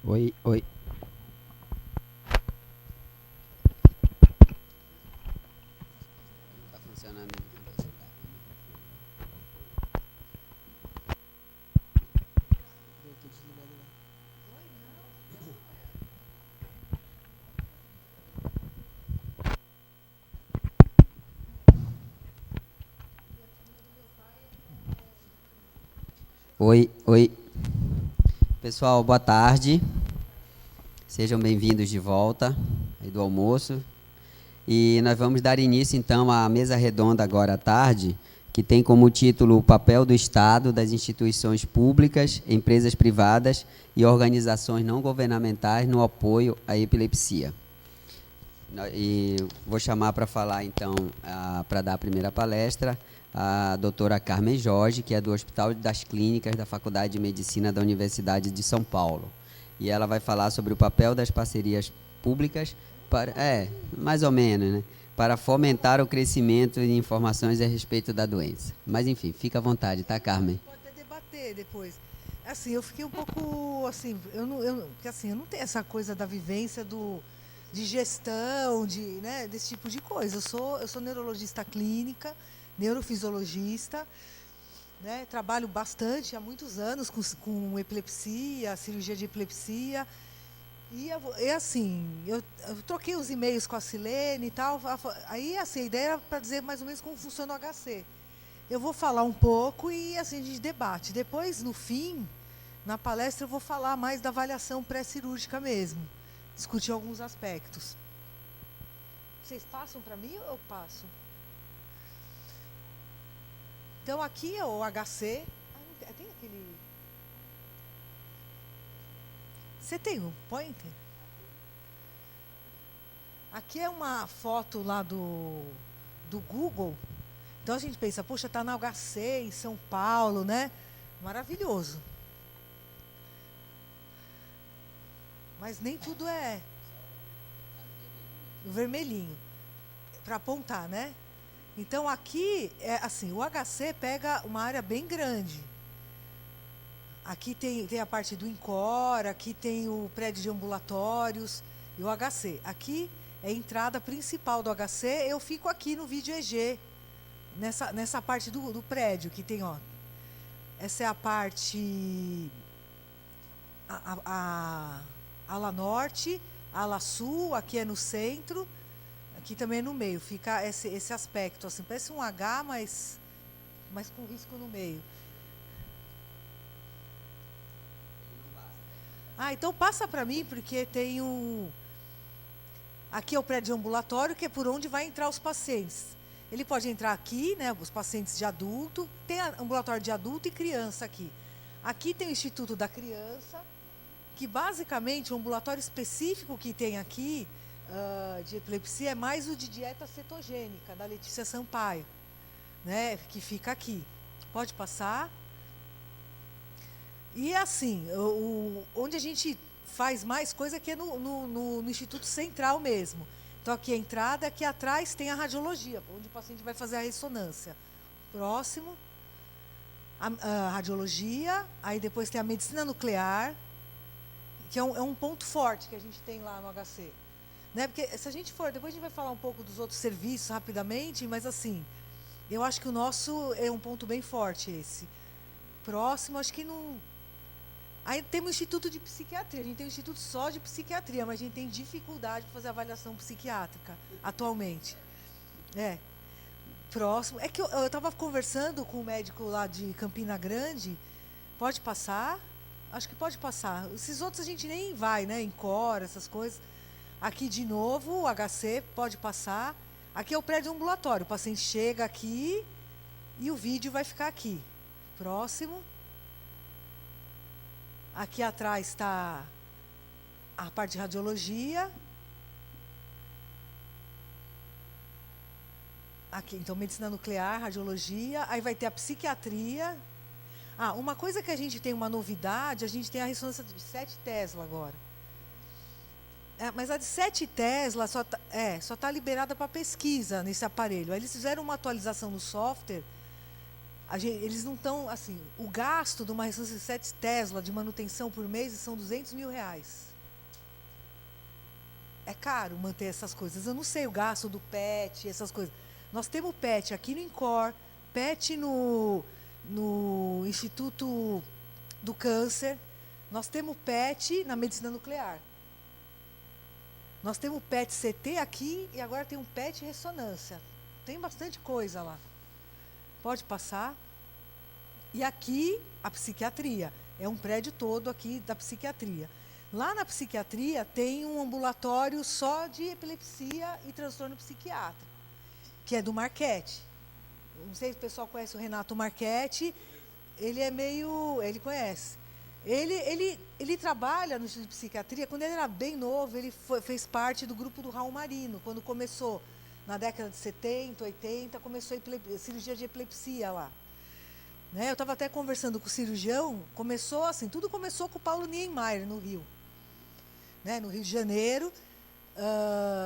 Oi, oi. Tá funcionando. Oi, oi. Pessoal, boa tarde. Sejam bem-vindos de volta aí do almoço. E nós vamos dar início então à mesa redonda agora à tarde, que tem como título o papel do Estado, das instituições públicas, empresas privadas e organizações não governamentais no apoio à epilepsia. E vou chamar para falar então, para dar a primeira palestra, a doutora Carmen Jorge, que é do Hospital das Clínicas da Faculdade de Medicina da Universidade de São Paulo. E ela vai falar sobre o papel das parcerias públicas, mais ou menos, né? Para fomentar o crescimento de informações a respeito da doença. Mas enfim, fica à vontade, tá, Carmen? Pode até debater depois. Assim, eu fiquei um pouco assim, porque assim, eu não tenho essa coisa da vivência de gestão, né, desse tipo de coisa. Eu sou neurologista clínica, neurofisiologista, né, trabalho bastante há muitos anos com epilepsia, cirurgia de epilepsia. E assim, eu troquei os e-mails com a Silene e tal. Aí assim, a ideia era para dizer mais ou menos como funciona o HC. Eu vou falar um pouco e assim, a gente debate. Depois, no fim, na palestra, eu vou falar mais da avaliação pré-cirúrgica mesmo. Discutir alguns aspectos. Vocês passam para mim ou eu passo? Então, aqui é o HC. Tem aquele... Você tem um pointer? Aqui é uma foto lá do Google. Então a gente pensa, poxa, está na HC, em São Paulo, né? Maravilhoso. Mas nem tudo é o vermelhinho para apontar, né? Então aqui é assim, o HC pega uma área bem grande. Aqui tem a parte do INCOR, aqui tem o prédio de ambulatórios e o HC. Aqui é a entrada principal do HC. Eu fico aqui no vídeo EG, nessa parte do prédio que tem, ó. Essa é a parte a ala norte, ala sul, aqui é no centro, aqui também é no meio. Fica esse aspecto, assim, parece um H, mas com risco no meio. Então passa para mim, porque tem um... Aqui é o prédio ambulatório, que é por onde vai entrar os pacientes. Ele pode entrar aqui, né, os pacientes de adulto, tem ambulatório de adulto e criança aqui. Aqui tem o Instituto da Criança, que basicamente o ambulatório específico que tem aqui de epilepsia é mais o de dieta cetogênica, da Letícia Sampaio, né, que fica aqui. Pode passar. E assim, onde a gente faz mais coisa que é no Instituto Central mesmo. Então aqui a entrada, aqui atrás tem a radiologia, onde o paciente vai fazer a ressonância. Próximo, a radiologia, aí depois tem a medicina nuclear, que é um ponto forte que a gente tem lá no HC. Né? Porque se a gente for, depois a gente vai falar um pouco dos outros serviços rapidamente, mas assim, eu acho que o nosso é um ponto bem forte esse. Próximo, acho que não... Aí temos o Instituto de Psiquiatria, a gente tem um instituto só de psiquiatria, mas a gente tem dificuldade de fazer avaliação psiquiátrica atualmente. Próximo. É que eu estava conversando com o médico lá de Campina Grande. Pode passar? Acho que pode passar. Esses outros a gente nem vai, né? Encore, essas coisas. Aqui de novo, o HC, pode passar. Aqui é o prédio ambulatório. O paciente chega aqui e o vídeo vai ficar aqui. Próximo. Aqui atrás está a parte de radiologia. Aqui, então, medicina nuclear, radiologia. Aí vai ter a psiquiatria. Uma coisa que a gente tem uma novidade, a gente tem a ressonância de 7 Tesla agora. Mas a de 7 Tesla só está liberada para pesquisa nesse aparelho. Aí eles fizeram uma atualização no software eles não estão, assim, o gasto de uma ressonância 7 Tesla de manutenção por mês são R$200 mil. É caro manter essas coisas. Eu não sei o gasto do PET, essas coisas. Nós temos PET aqui no INCOR, PET no Instituto do Câncer, nós temos PET na medicina nuclear. Nós temos PET-CT aqui e agora tem um PET-ressonância. Tem bastante coisa lá. Pode passar. E aqui, a psiquiatria. É um prédio todo aqui da psiquiatria. Lá na psiquiatria tem um ambulatório só de epilepsia e transtorno psiquiátrico, que é do Marchetti. Não sei se o pessoal conhece o Renato Marchetti. Ele é meio... Ele conhece. Ele trabalha no Instituto de Psiquiatria. Quando ele era bem novo, ele fez parte do grupo do Raul Marino, quando começou, na década de 70, 80, começou a cirurgia de epilepsia lá. Né? Eu estava até conversando com o cirurgião, começou assim, tudo começou com o Paulo Niemeyer, no Rio. Né? No Rio de Janeiro.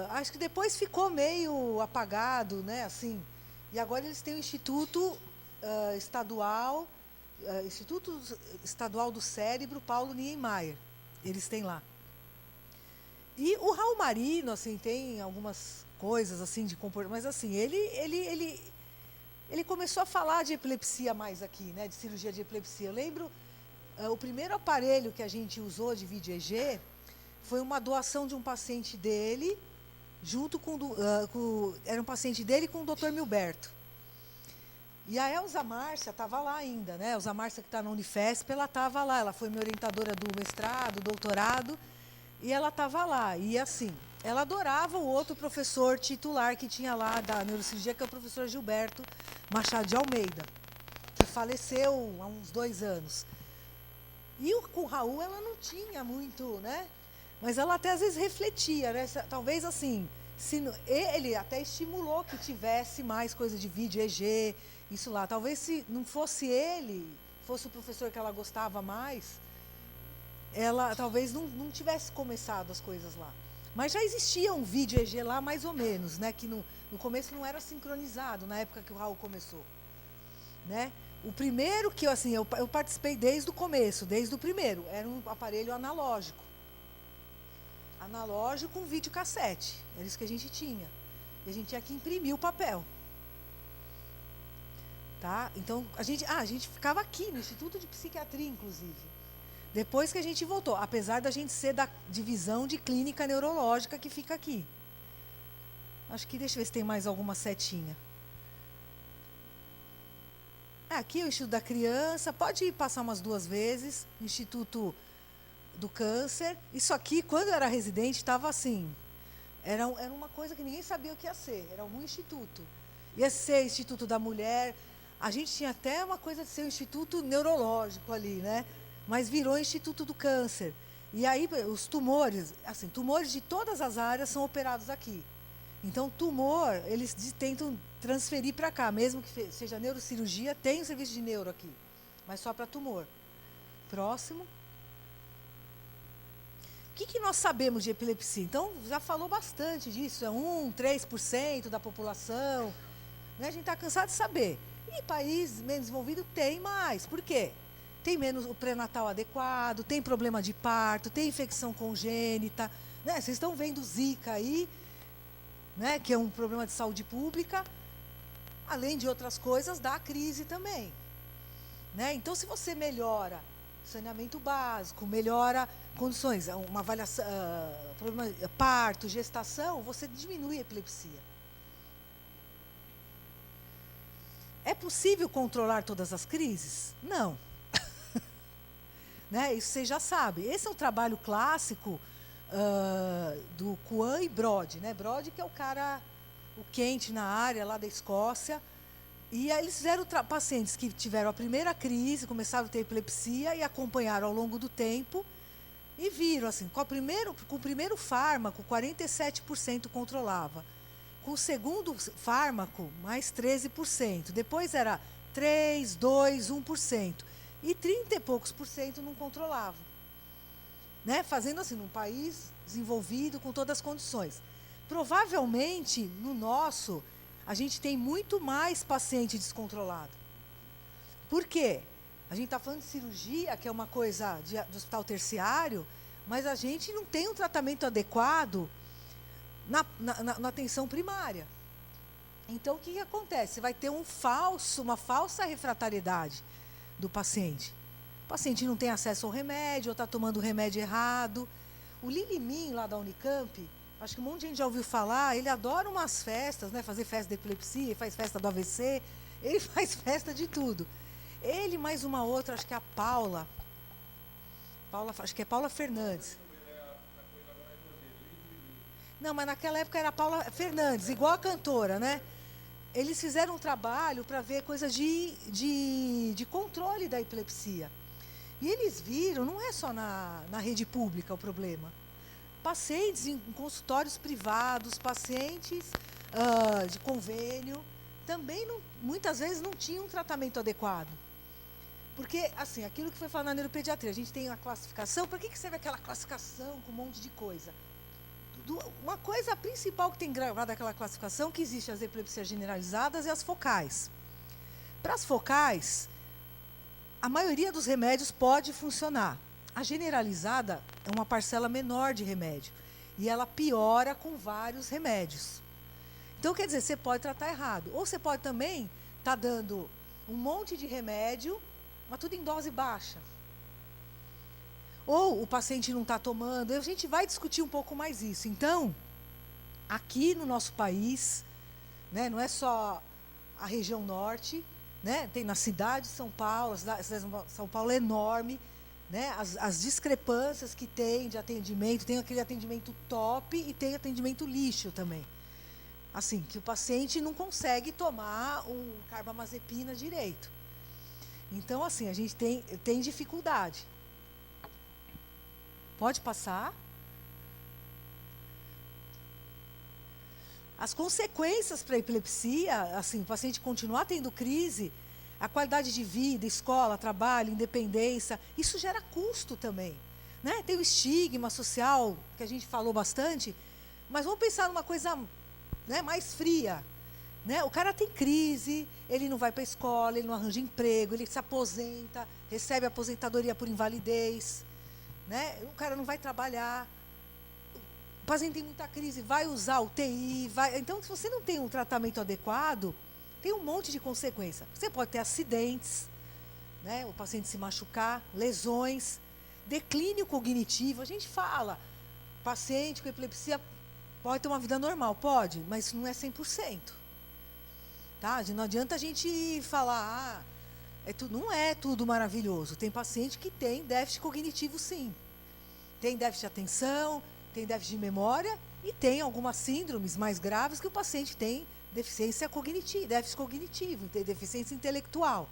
Acho que depois ficou meio apagado, né? Assim, e agora eles têm o Instituto Estadual... Instituto Estadual do Cérebro, Paulo Niemeyer. Eles têm lá. E o Raul Marino, assim, tem algumas coisas assim de comportamento, mas assim, ele começou a falar de epilepsia mais aqui, né, de cirurgia de epilepsia. Eu lembro, o primeiro aparelho que a gente usou de vídeo EG foi uma doação de um paciente dele, junto era um paciente dele com o Dr. Milberto. E a Elza Márcia estava lá ainda, né? A Elza Márcia, que está na Unifesp, ela estava lá. Ela foi minha orientadora do mestrado, doutorado, e ela estava lá. E, assim, ela adorava o outro professor titular que tinha lá da neurocirurgia, que é o professor Gilberto Machado de Almeida, que faleceu há uns 2 anos. E com o Raul ela não tinha muito, né? Mas ela até às vezes refletia, né? Talvez, assim, ele até estimulou que tivesse mais coisa de vídeo EG, isso lá. Talvez se não fosse ele, fosse o professor que ela gostava mais, ela talvez não tivesse começado as coisas lá. Mas já existia um vídeo EG lá, mais ou menos, né? Que no começo não era sincronizado, na época que o Raul começou. Né? O primeiro que eu participei desde o começo, desde o primeiro, era um aparelho analógico. Analógico com videocassete. Era isso que a gente tinha. E a gente tinha que imprimir o papel. Tá? Então, a gente ficava aqui, no Instituto de Psiquiatria, inclusive. Depois que a gente voltou, apesar da gente ser da divisão de clínica neurológica que fica aqui. Acho que, deixa eu ver se tem mais alguma setinha. Aqui é o Instituto da Criança, pode ir passar umas 2 vezes, Instituto do Câncer. Isso aqui, quando eu era residente, estava assim, era uma coisa que ninguém sabia o que ia ser, era algum instituto. Ia ser Instituto da Mulher, a gente tinha até uma coisa de ser um instituto neurológico ali, né? Mas virou Instituto do Câncer. E aí os tumores, assim, tumores de todas as áreas são operados aqui. Então, tumor, eles tentam transferir para cá, mesmo que seja neurocirurgia, tem um serviço de neuro aqui, mas só para tumor. Próximo. O que nós sabemos de epilepsia? Então, já falou bastante disso, é 3% da população. Né? A gente está cansado de saber. E país menos desenvolvido tem mais. Por quê? Tem menos o pré-natal adequado, tem problema de parto, tem infecção congênita. Né? Vocês estão vendo Zika aí, né? Que é um problema de saúde pública, além de outras coisas, dá crise também. Né? Então, se você melhora saneamento básico, melhora condições, uma avaliação, parto, gestação, você diminui a epilepsia. É possível controlar todas as crises? Não. Né? Isso você já sabe. Esse é um trabalho clássico do Kuan e Brod. Né? Brod, que é o cara, o quente na área, lá da Escócia. E aí eles fizeram pacientes que tiveram a primeira crise, começaram a ter epilepsia e acompanharam ao longo do tempo e viram, assim, com o primeiro fármaco, 47% controlava. Com o segundo fármaco, mais 13%. Depois era 3%, 2%, 1%. E 30 e poucos por cento não controlavam. Né? Fazendo assim, num país desenvolvido, com todas as condições. Provavelmente, no nosso, a gente tem muito mais paciente descontrolado. Por quê? A gente está falando de cirurgia, que é uma coisa de hospital terciário, mas a gente não tem um tratamento adequado na atenção primária. Então, o que acontece? Você vai ter uma falsa refratariedade do paciente. O paciente não tem acesso ao remédio, ou está tomando o remédio errado. O Lilimin, lá da Unicamp, acho que um monte de gente já ouviu falar, ele adora umas festas, né? Fazer festa de epilepsia, ele faz festa do AVC, ele faz festa de tudo. Ele, mais uma outra, acho que é a Paula, acho que é Paula Fernandes. Não, mas naquela época era a Paula Fernandes, igual a cantora, né? Eles fizeram um trabalho para ver coisa de controle da epilepsia. E eles viram, não é só na rede pública o problema. Pacientes em consultórios privados, pacientes de convênio, também muitas vezes não tinham um tratamento adequado. Porque, assim, aquilo que foi falado na neuropediatria, a gente tem a classificação. Por que serve aquela classificação com um monte de coisa? Uma coisa principal que tem gravado aquela classificação, que existe as epilepsias generalizadas e as focais. Para as focais, a maioria dos remédios pode funcionar. A generalizada é uma parcela menor de remédio. E ela piora com vários remédios. Então, quer dizer, você pode tratar errado. Ou você pode também estar dando um monte de remédio, mas tudo em dose baixa. Ou o paciente não está tomando. A gente vai discutir um pouco mais isso. Então, aqui no nosso país, né, não é só a região norte, né, tem na cidade de São Paulo, a cidade de São Paulo é enorme, né, as discrepâncias que tem de atendimento, tem aquele atendimento top e tem atendimento lixo também. Assim, que o paciente não consegue tomar o carbamazepina direito. Então, assim, a gente tem dificuldade. Pode passar. As consequências para a epilepsia, assim, o paciente continuar tendo crise, a qualidade de vida, escola, trabalho, independência, isso gera custo também, né? Tem o estigma social, que a gente falou bastante, mas vamos pensar numa coisa, né, mais fria. Né? O cara tem crise, ele não vai para a escola, ele não arranja emprego, ele se aposenta, recebe aposentadoria por invalidez, né? O cara não vai trabalhar, o paciente tem muita crise, vai usar UTI, então, se você não tem um tratamento adequado, tem um monte de consequência. Você pode ter acidentes, né? O paciente se machucar, lesões, declínio cognitivo. A gente fala, paciente com epilepsia pode ter uma vida normal, pode, mas isso não é 100%. Tá? Não adianta a gente falar, não é tudo maravilhoso. Tem paciente que tem déficit cognitivo, sim. Tem déficit de atenção, tem déficit de memória e tem algumas síndromes mais graves que o paciente tem deficiência cognitiva, déficit cognitivo, tem deficiência intelectual.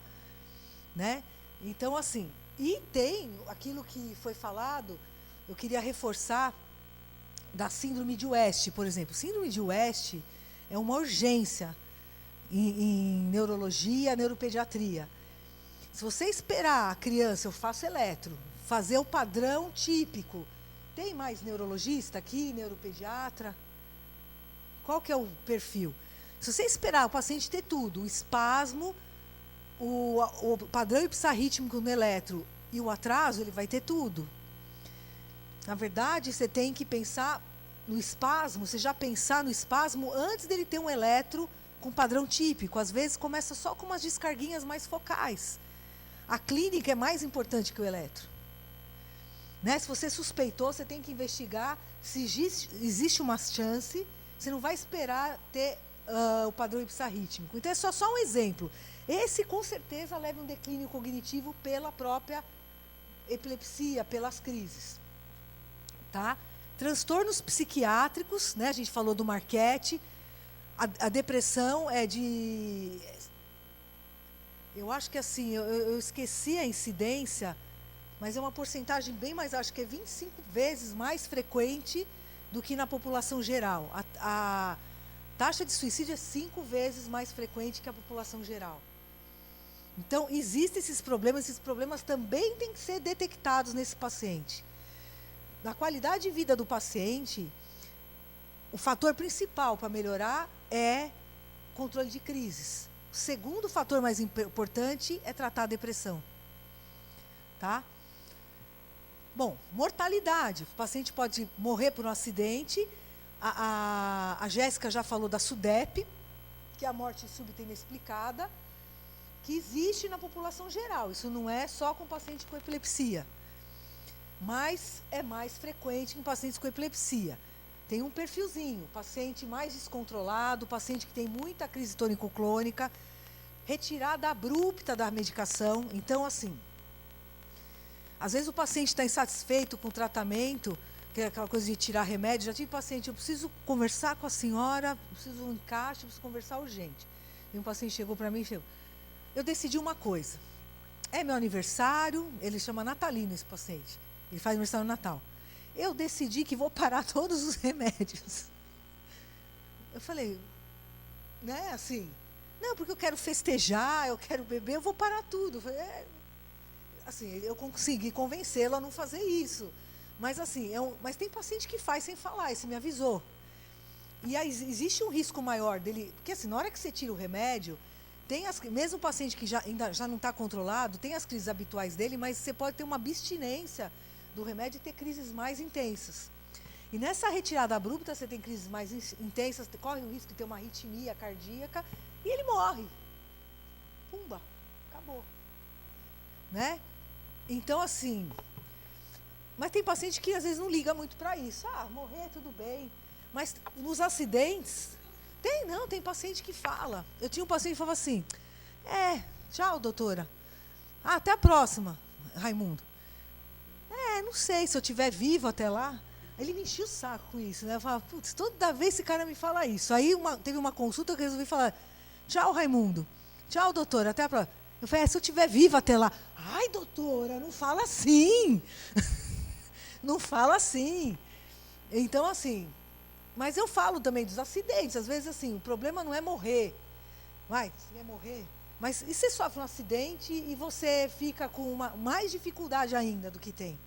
Né? Então, assim, e tem aquilo que foi falado, eu queria reforçar, da síndrome de West, por exemplo. Síndrome de West é uma urgência em neurologia, neuropediatria. Se você esperar a criança, eu faço eletro, fazer o padrão típico, tem mais neurologista aqui, neuropediatra? Qual que é o perfil? Se você esperar o paciente ter tudo, o espasmo, o padrão ipsarrítmico no eletro e o atraso, ele vai ter tudo. Na verdade, você tem que pensar no espasmo, você já pensar no espasmo antes dele ter um eletro com padrão típico. Às vezes começa só com umas descarguinhas mais focais. A clínica é mais importante que o eletro. Né? Se você suspeitou, você tem que investigar se existe uma chance, você não vai esperar ter o padrão ipsarrítmico. Então, é só um exemplo. Esse, com certeza, leva um declínio cognitivo pela própria epilepsia, pelas crises. Tá? Transtornos psiquiátricos, né? A gente falou do Marquette. A depressão é de... Eu acho que assim, eu esqueci a incidência, mas é uma porcentagem bem mais, acho que é 25 vezes mais frequente do que na população geral. A taxa de suicídio é 5 vezes mais frequente que a população geral. Então, existem esses problemas também têm que ser detectados nesse paciente. Na qualidade de vida do paciente, o fator principal para melhorar é controle de crises. O segundo fator mais importante é tratar a depressão. Tá? Bom, mortalidade. O paciente pode morrer por um acidente. A Jéssica já falou da SUDEP, que é a morte súbita inexplicada, que existe na população geral. Isso não é só com paciente com epilepsia, mas é mais frequente em pacientes com epilepsia. Tem um perfilzinho, paciente mais descontrolado, paciente que tem muita crise tônico-clônica, retirada abrupta da medicação. Então, assim, às vezes o paciente está insatisfeito com o tratamento, que é aquela coisa de tirar remédio. Já tive paciente, eu preciso conversar com a senhora, preciso um encaixe, preciso conversar urgente. E um paciente chegou para mim e falou, eu decidi uma coisa, é meu aniversário, ele chama Natalino esse paciente, ele faz aniversário no Natal. Eu decidi que vou parar todos os remédios. Eu falei, né, assim, não, porque eu quero festejar, eu quero beber, eu vou parar tudo. Eu falei, assim, eu consegui convencê-lo a não fazer isso. Mas, assim, mas tem paciente que faz sem falar, esse me avisou. E aí, existe um risco maior dele, porque assim, na hora que você tira o remédio, mesmo o paciente que ainda já não está controlado, tem as crises habituais dele, mas você pode ter uma abstinência do remédio e ter crises mais intensas. E nessa retirada abrupta, você tem crises mais intensas, corre o risco de ter uma arritmia cardíaca e ele morre. Pumba, acabou. Né? Então, assim, mas tem paciente que às vezes não liga muito para isso. Morrer, tudo bem. Mas nos acidentes, tem paciente que fala. Eu tinha um paciente que falava assim, tchau, doutora. Até a próxima, Raimundo. Não sei, se eu estiver vivo até lá. Ele me enchia o saco com isso, né? Eu falava, putz, toda vez esse cara me fala isso. Aí teve uma consulta que eu resolvi falar, tchau, Raimundo. Tchau, doutora, até a próxima. Eu falei, se eu estiver viva até lá. Ai, doutora, não fala assim. Não fala assim. Então, assim, mas eu falo também dos acidentes. Às vezes, assim, o problema não é morrer. Você é morrer. Mas e você sofre um acidente e você fica com mais dificuldade ainda do que tem?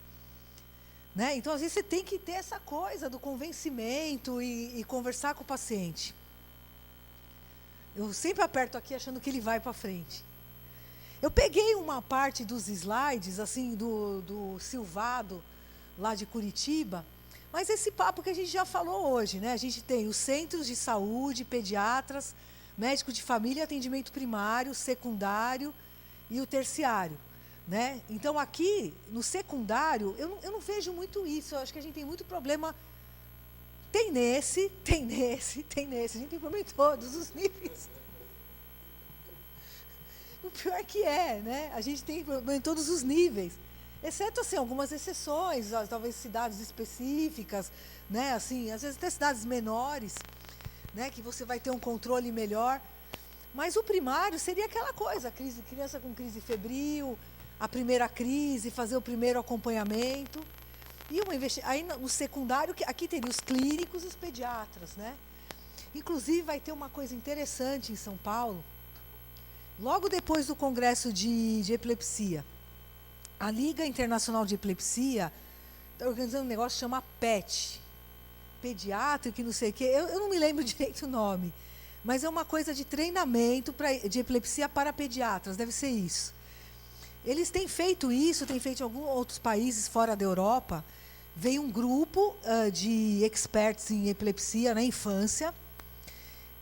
Né? Então, às vezes, você tem que ter essa coisa do convencimento e conversar com o paciente. Eu sempre aperto aqui achando que ele vai para frente. Eu peguei uma parte dos slides, assim, do Silvado, lá de Curitiba, mas esse papo que a gente já falou hoje, né? A gente tem os centros de saúde, pediatras, médico de família, atendimento primário, secundário e o terciário. Né? Então, aqui, no secundário, eu não vejo muito isso. Eu acho que a gente tem muito problema. Tem nesse. A gente tem problema em todos os níveis. O pior que né? A gente tem problema em todos os níveis. Exceto, assim, algumas exceções, talvez cidades específicas, né? Assim, às vezes até cidades menores, né? Que você vai ter um controle melhor. Mas o primário seria aquela coisa, criança com crise febril, a primeira crise, fazer o primeiro acompanhamento. E aí no secundário, aqui teria os clínicos e os pediatras, né? Inclusive, vai ter uma coisa interessante em São Paulo, logo depois do Congresso de Epilepsia. A Liga Internacional de Epilepsia está organizando um negócio que chama PET, pediátrico e não sei o quê. Eu não me lembro direito o nome, mas é uma coisa de treinamento de epilepsia para pediatras, deve ser isso. Eles têm feito isso, têm feito em alguns outros países fora da Europa. Vem um grupo de experts em epilepsia na infância.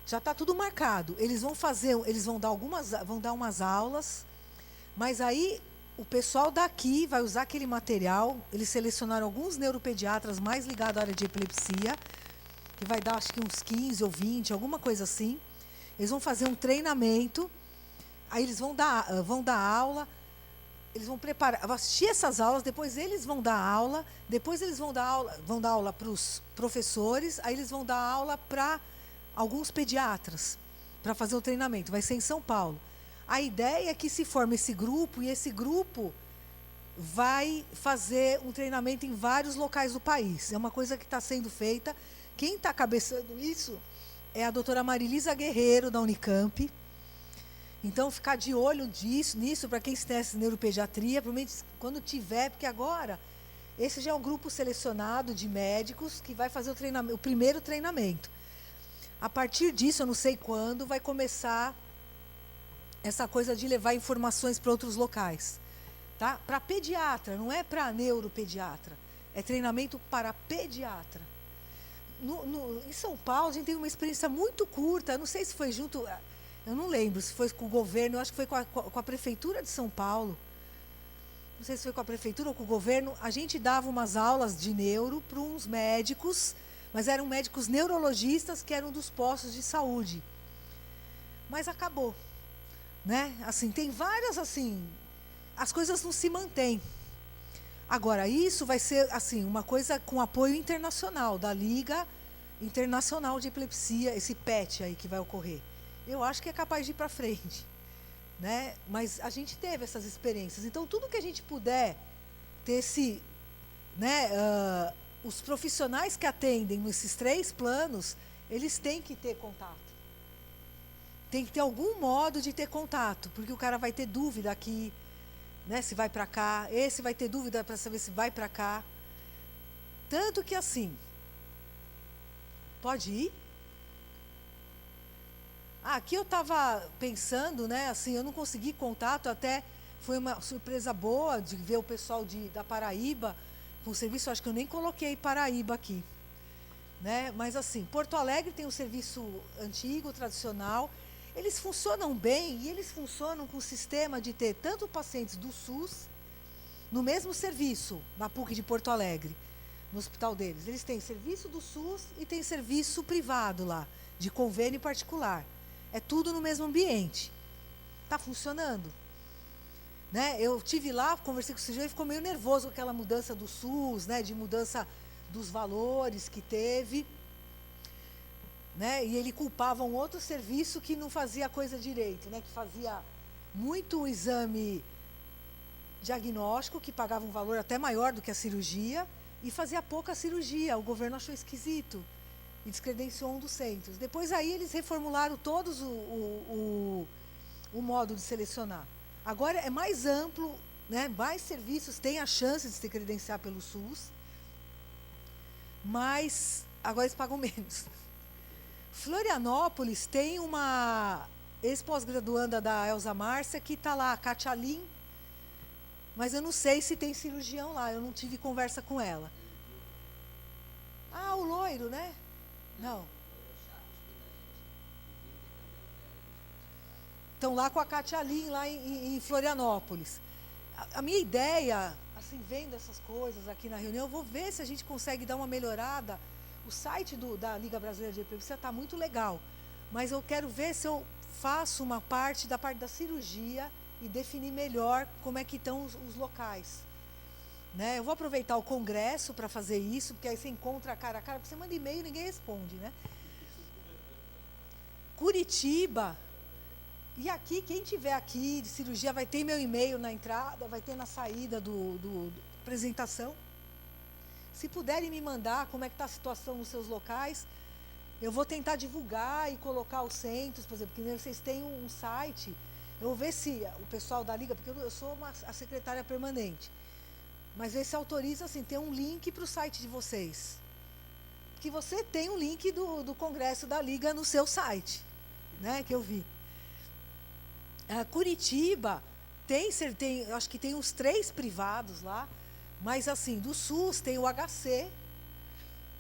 Já está tudo marcado. Eles vão dar umas aulas, mas aí o pessoal daqui vai usar aquele material. Eles selecionaram alguns neuropediatras mais ligados à área de epilepsia, que vai dar acho que uns 15 ou 20, alguma coisa assim. Eles vão fazer um treinamento, aí eles vão dar aula. Eles vão assistir essas aulas, depois eles vão dar aula, depois eles vão dar aula para os professores, aí eles vão dar aula para alguns pediatras, para fazer o treinamento. Vai ser em São Paulo. A ideia é que se forme esse grupo, e esse grupo vai fazer um treinamento em vários locais do país. É uma coisa que está sendo feita. Quem está cabeçando isso é a doutora Marilisa Guerreiro, da Unicamp. Então, ficar de olho nisso, para quem estivesse em neuropediatria, provavelmente quando tiver, porque agora, esse já é um grupo selecionado de médicos que vai fazer o primeiro treinamento. A partir disso, eu não sei quando, vai começar essa coisa de levar informações para outros locais. Tá? Para pediatra, não é para neuropediatra. É treinamento para pediatra. Em São Paulo, a gente teve uma experiência muito curta. Não sei se foi junto... Eu não lembro se foi com o governo. Eu acho que foi com a Prefeitura de São Paulo. Não sei se foi com a Prefeitura ou com o governo. A gente dava umas aulas de neuro para uns médicos, mas eram médicos neurologistas que eram dos postos de saúde. Mas acabou. Né? Assim, tem várias... assim, as coisas não se mantêm. Agora, isso vai ser assim, uma coisa com apoio internacional, da Liga Internacional de Epilepsia, esse PET aí que vai ocorrer. Eu acho que é capaz de ir para frente. Né? Mas a gente teve essas experiências. Então, tudo que a gente puder ter esse... Né, os profissionais que atendem nesses 3 planos, eles têm que ter contato. Tem que ter algum modo de ter contato, porque o cara vai ter dúvida aqui, né, se vai para cá, esse vai ter dúvida para saber se vai para cá. Tanto que assim, pode ir? Aqui eu estava pensando, né, assim, eu não consegui contato, até foi uma surpresa boa de ver o pessoal da Paraíba com o serviço, acho que eu nem coloquei Paraíba aqui. Né? Mas assim, Porto Alegre tem um serviço antigo, tradicional, eles funcionam bem e eles funcionam com o sistema de ter tanto pacientes do SUS, no mesmo serviço, na PUC de Porto Alegre, no hospital deles. Eles têm serviço do SUS e tem serviço privado lá, de convênio particular. É tudo no mesmo ambiente. Está funcionando. Né? Eu tive lá, conversei com o cirurgião e ficou meio nervoso com aquela mudança do SUS, né? De mudança dos valores que teve. Né? E ele culpava um outro serviço que não fazia a coisa direito, né? Que fazia muito exame diagnóstico, que pagava um valor até maior do que a cirurgia, e fazia pouca cirurgia. O governo achou esquisito e descredenciou um dos centros. Depois aí eles reformularam todos o modo de selecionar. Agora é mais amplo, né? Mais serviços têm a chance de se credenciar pelo SUS, mas agora eles pagam menos. Florianópolis tem uma ex-pós-graduanda da Elza Márcia que está lá, a Katia Lin, mas eu não sei se tem cirurgião lá, eu não tive conversa com ela. Ah, o loiro, né? Não. Estão lá com a Katia Lin, lá em Florianópolis. A minha ideia, assim, vendo essas coisas aqui na reunião, eu vou ver se a gente consegue dar uma melhorada. O site da Liga Brasileira de Epilepsia está muito legal, mas eu quero ver se eu faço uma parte da cirurgia e definir melhor como é que estão os locais. Né? Eu vou aproveitar o congresso para fazer isso, porque aí você encontra cara a cara, porque você manda e-mail e ninguém responde. Né? Curitiba, e aqui, quem tiver aqui de cirurgia vai ter meu e-mail na entrada, vai ter na saída do apresentação. Se puderem me mandar como é que está a situação nos seus locais, eu vou tentar divulgar e colocar os centros, por exemplo, porque vocês têm um site. Eu vou ver se o pessoal da Liga, porque eu sou a secretária permanente, mas ver se autoriza, assim, ter um link para o site de vocês. Que você tem um link do Congresso da Liga no seu site, né, que eu vi. Curitiba, acho que tem uns 3 privados lá, mas assim, do SUS tem o HC,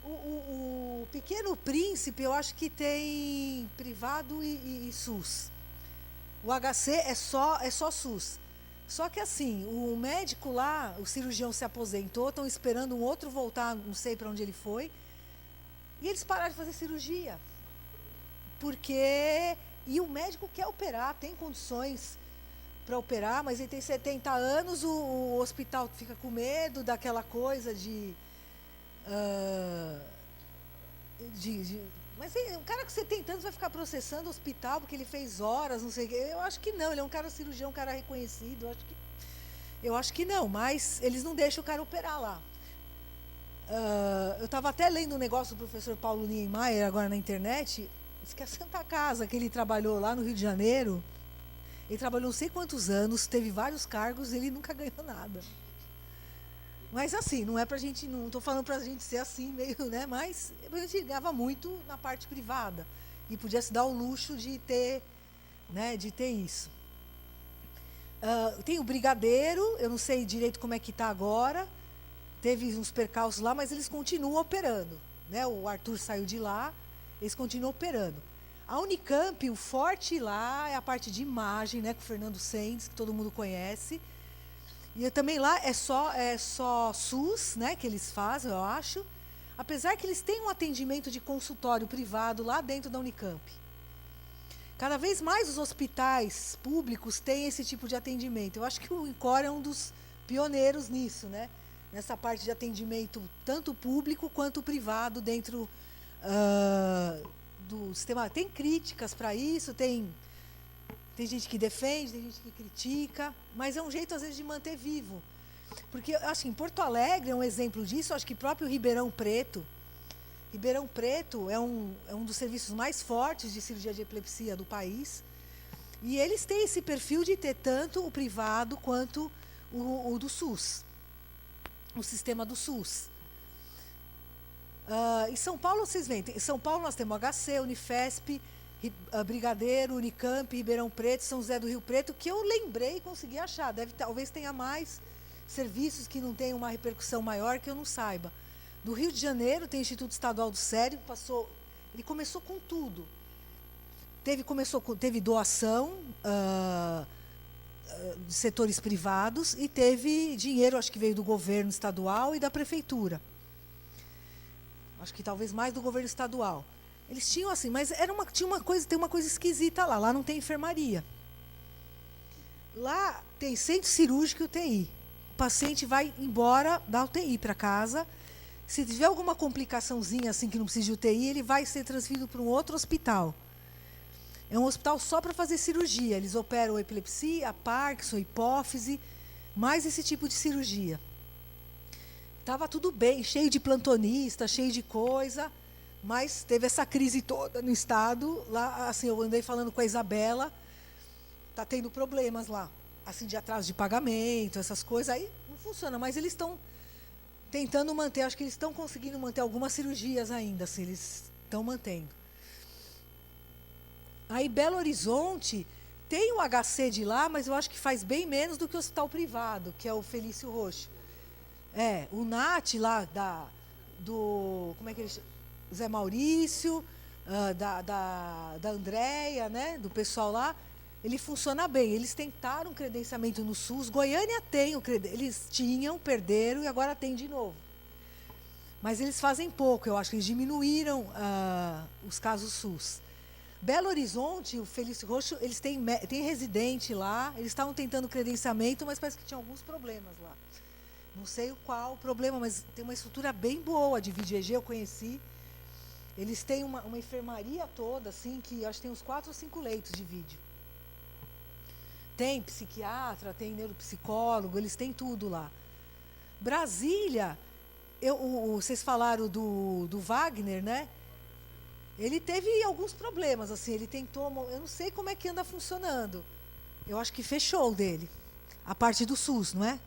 o Pequeno Príncipe eu acho que tem privado e SUS. O HC é só SUS. Só que assim, o médico lá, o cirurgião se aposentou, estão esperando um outro voltar, não sei para onde ele foi, e eles pararam de fazer cirurgia. E o médico quer operar, tem condições para operar, mas ele tem 70 anos, o hospital fica com medo daquela coisa mas um cara com 70 anos vai ficar processando o hospital porque ele fez horas, não sei o quê. Eu acho que não, ele é um cara cirurgião, um cara reconhecido, eu acho que não, mas eles não deixam o cara operar lá. Eu estava até lendo um negócio do professor Paulo Niemeyer agora na internet, diz que a Santa Casa, que ele trabalhou lá no Rio de Janeiro, ele trabalhou não sei quantos anos, teve vários cargos, ele nunca ganhou nada. Mas assim, não é pra gente, não estou falando pra gente ser assim, meio, né? Mas a gente ganhava muito na parte privada. E podia se dar o luxo de ter, né, de ter isso. Tem o Brigadeiro, eu não sei direito como é que está agora. Teve uns percalços lá, mas eles continuam operando. Né? O Arthur saiu de lá, eles continuam operando. A Unicamp, o forte lá é a parte de imagem, né, com o Fernando Sendes, que todo mundo conhece. E também lá é só SUS, né, que eles fazem, eu acho. Apesar que eles têm um atendimento de consultório privado lá dentro da Unicamp. Cada vez mais os hospitais públicos têm esse tipo de atendimento. Eu acho que o INCOR é um dos pioneiros nisso, né? Nessa parte de atendimento tanto público quanto privado dentro do sistema. Tem críticas para isso, tem gente que defende, tem gente que critica, mas é um jeito, às vezes, de manter vivo. Porque, acho que em Porto Alegre é um exemplo disso, acho que próprio Ribeirão Preto é um dos serviços mais fortes de cirurgia de epilepsia do país, e eles têm esse perfil de ter tanto o privado quanto o do SUS, o sistema do SUS. Em São Paulo, vocês veem, em São Paulo nós temos HC, Unifesp, Brigadeiro, Unicamp, Ribeirão Preto, São José do Rio Preto, que eu lembrei e consegui achar. Talvez tenha mais serviços que não tenham uma repercussão maior que eu não saiba. Do Rio de Janeiro tem o Instituto Estadual do Cérebro, ele começou com tudo. Teve doação de setores privados e teve dinheiro, acho que veio do governo estadual e da prefeitura. Acho que talvez mais do governo estadual. Eles tinham assim, mas tem uma coisa esquisita lá. Lá não tem enfermaria. Lá tem centro cirúrgico e UTI. O paciente vai embora da UTI para casa. Se tiver alguma complicaçãozinha assim que não precisa de UTI, ele vai ser transferido para um outro hospital. É um hospital só para fazer cirurgia. Eles operam epilepsia, Parkinson, hipófise, mais esse tipo de cirurgia. Estava tudo bem, cheio de plantonista, cheio de coisa, mas teve essa crise toda no estado. Lá, assim, eu andei falando com a Isabela, está tendo problemas lá, assim, de atraso de pagamento, essas coisas, aí não funciona, mas eles estão tentando manter, acho que eles estão conseguindo manter algumas cirurgias ainda, assim, eles estão mantendo. Aí Belo Horizonte tem o HC de lá, mas eu acho que faz bem menos do que o hospital privado, que é o Felício Roxo. O NAT lá como é que ele chama? Zé Maurício, da Andréia, né, do pessoal lá, ele funciona bem. Eles tentaram credenciamento no SUS, Goiânia tem eles tinham, perderam e agora tem de novo. Mas eles fazem pouco, eu acho que eles diminuíram os casos SUS. Belo Horizonte, o Felício Roxo, eles têm residente lá, eles estavam tentando credenciamento, mas parece que tinha alguns problemas lá. Não sei qual o problema, mas tem uma estrutura bem boa de vídeo EG, eu conheci. Eles têm uma enfermaria toda, assim, que acho que tem uns 4 ou 5 leitos de vídeo. Tem psiquiatra, tem neuropsicólogo, eles têm tudo lá. Brasília, vocês falaram do Wagner, né? Ele teve alguns problemas, assim, ele tentou, eu não sei como é que anda funcionando. Eu acho que fechou o dele. A parte do SUS, não é?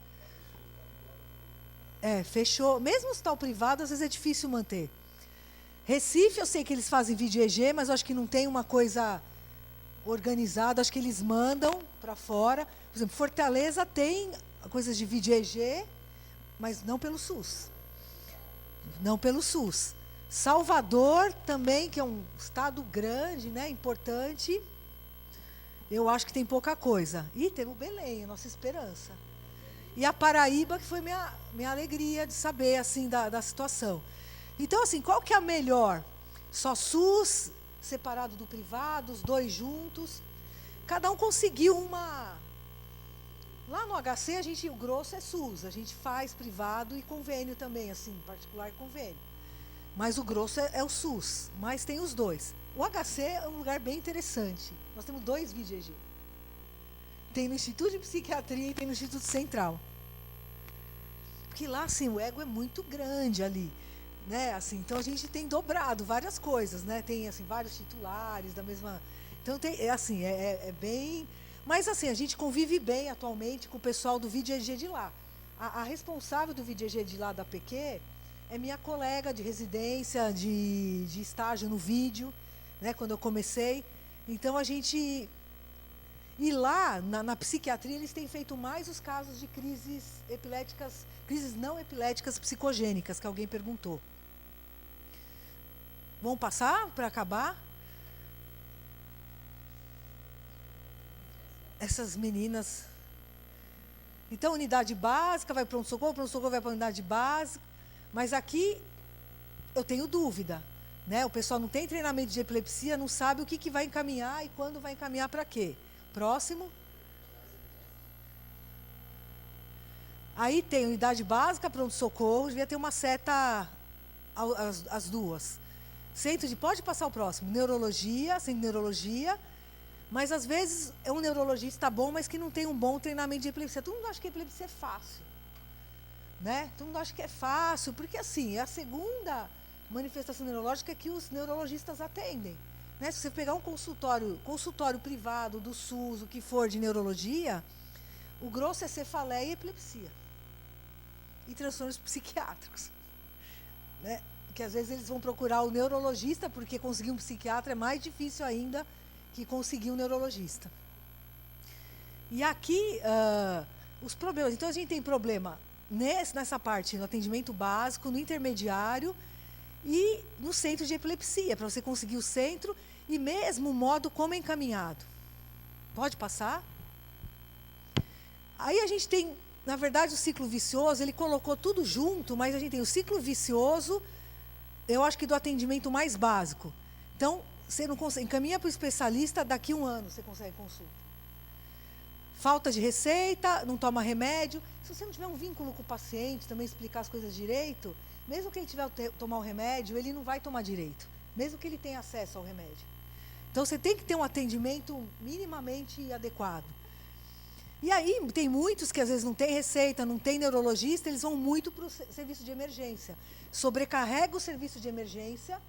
Fechou. Mesmo o hospital privado, às vezes é difícil manter. Recife, eu sei que eles fazem vídeo EG, mas eu acho que não tem uma coisa organizada, acho que eles mandam para fora. Por exemplo, Fortaleza tem coisas de vídeo EG, mas não pelo SUS. Não pelo SUS. Salvador também, que é um estado grande, né, importante, eu acho que tem pouca coisa. E teve o Belém, a nossa esperança. E a Paraíba, que foi minha alegria de saber, assim, da situação. Então, assim, qual que é a melhor? Só SUS, separado do privado, os dois juntos? Cada um conseguiu uma... Lá no HC, o grosso é SUS, a gente faz privado e convênio também, assim, particular e convênio. Mas o grosso é o SUS, mas tem os dois. O HC é um lugar bem interessante. Nós temos 2 VGG. Tem no Instituto de Psiquiatria e tem no Instituto Central. Porque lá, assim, o ego é muito grande ali. Né? Assim, então, a gente tem dobrado várias coisas. Né? Tem assim, vários titulares da mesma... Então, é bem... Mas, assim, a gente convive bem atualmente com o pessoal do VGG de lá. A responsável do VGG de lá, da PQ, é minha colega de residência, de estágio no vídeo, né? Quando eu comecei. Então, a gente... E lá, na psiquiatria, eles têm feito mais os casos de crises epiléticas, crises não epiléticas psicogênicas, que alguém perguntou. Vamos passar para acabar? Essas meninas. Então, unidade básica, vai para pronto-socorro vai para unidade básica. Mas aqui, eu tenho dúvida. Né? O pessoal não tem treinamento de epilepsia, não sabe o que vai encaminhar e quando vai encaminhar para quê. Próximo. Aí tem unidade básica, pronto-socorro, devia ter uma seta, as duas. Centro de, pode passar o próximo, neurologia, centro de neurologia, mas às vezes é um neurologista bom, mas que não tem um bom treinamento de epilepsia. Todo mundo acha que epilepsia é fácil. Né? Todo mundo acha que é fácil, porque assim, é a segunda manifestação neurológica que os neurologistas atendem. Né? Se você pegar um consultório privado do SUS, o que for de neurologia, o grosso é cefaleia e epilepsia. E transtornos psiquiátricos. Né? Que às vezes eles vão procurar o neurologista, porque conseguir um psiquiatra é mais difícil ainda que conseguir um neurologista. E aqui, os problemas. Então, a gente tem problema nessa parte, no atendimento básico, no intermediário e no centro de epilepsia, para você conseguir o centro e mesmo o modo como é encaminhado. Pode passar? Aí a gente tem, na verdade, o ciclo vicioso, ele colocou tudo junto, mas a gente tem o ciclo vicioso, eu acho que do atendimento mais básico. Então, você não consegue, encaminha para o especialista, daqui a 1 ano você consegue consulta. Falta de receita, não toma remédio. Se você não tiver um vínculo com o paciente, também explicar as coisas direito, mesmo que ele tiver tomar o remédio, ele não vai tomar direito, mesmo que ele tenha acesso ao remédio. Então, você tem que ter um atendimento minimamente adequado. E aí, tem muitos que às vezes não tem receita, não tem neurologista, eles vão muito para o serviço de emergência. Sobrecarrega o serviço de emergência,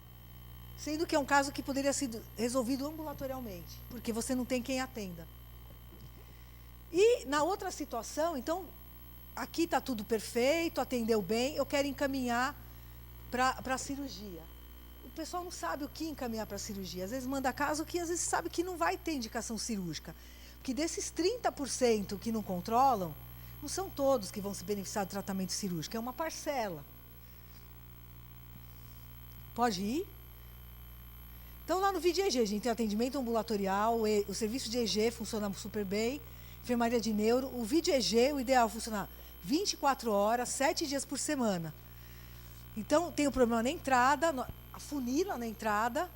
sendo que é um caso que poderia ser resolvido ambulatorialmente, porque você não tem quem atenda. E na outra situação, então, aqui está tudo perfeito, atendeu bem, eu quero encaminhar para a cirurgia. O pessoal não sabe o que encaminhar para a cirurgia. Às vezes manda caso que às vezes sabe que não vai ter indicação cirúrgica. Porque desses 30% que não controlam, não são todos que vão se beneficiar do tratamento cirúrgico, é uma parcela. Pode ir? Então, lá no VID-EG, a gente tem atendimento ambulatorial, o serviço de EG funciona super bem, enfermaria de neuro. O VID-EG, o ideal é funcionar 24 horas, 7 dias por semana. Então, tem o problema na entrada, a funila na entrada.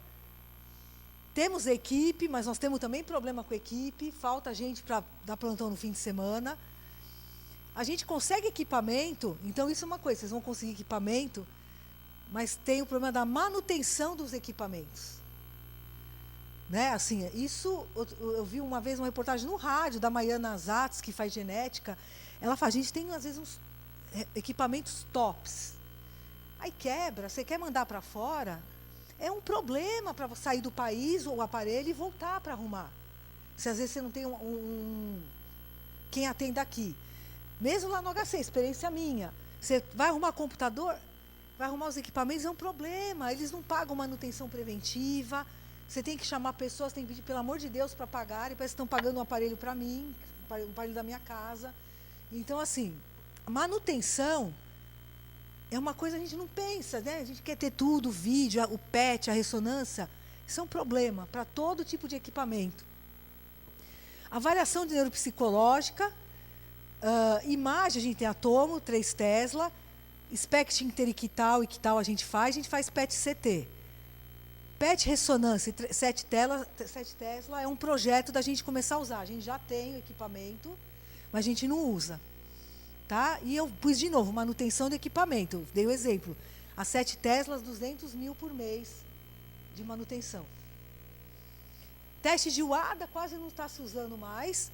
Temos equipe, mas nós temos também problema com a equipe, falta gente para dar plantão no fim de semana. A gente consegue equipamento, então isso é uma coisa, vocês vão conseguir equipamento, mas tem o problema da manutenção dos equipamentos. Né? Assim, isso, eu vi uma vez uma reportagem no rádio da Maiana Zatz, que faz genética. Ela fala, a gente tem às vezes uns equipamentos tops. Aí quebra, você quer mandar para fora, é um problema para sair do país ou o aparelho e voltar para arrumar. Se às vezes você não tem quem atenda aqui. Mesmo lá no HC, experiência minha. Você vai arrumar computador, vai arrumar os equipamentos, é um problema. Eles não pagam manutenção preventiva. Você tem que chamar pessoas, tem que pedir, pelo amor de Deus, para pagarem. Parece que estão pagando um aparelho para mim, um aparelho da minha casa. Então, assim, a manutenção é uma coisa que a gente não pensa, né? A gente quer ter tudo, o vídeo, o PET, a ressonância. Isso é um problema para todo tipo de equipamento. Avaliação de neuropsicológica, imagem, a gente tem atomo, 3 Tesla, SPECT interictal e ictal a gente faz PET-CT. PET ressonância, 7 Tesla é um projeto da gente começar a usar. A gente já tem o equipamento, mas a gente não usa. Tá? E eu pus de novo, manutenção do equipamento. Eu dei o exemplo. A 7 Teslas, 200 mil por mês de manutenção. Teste de UADA quase não está se usando mais.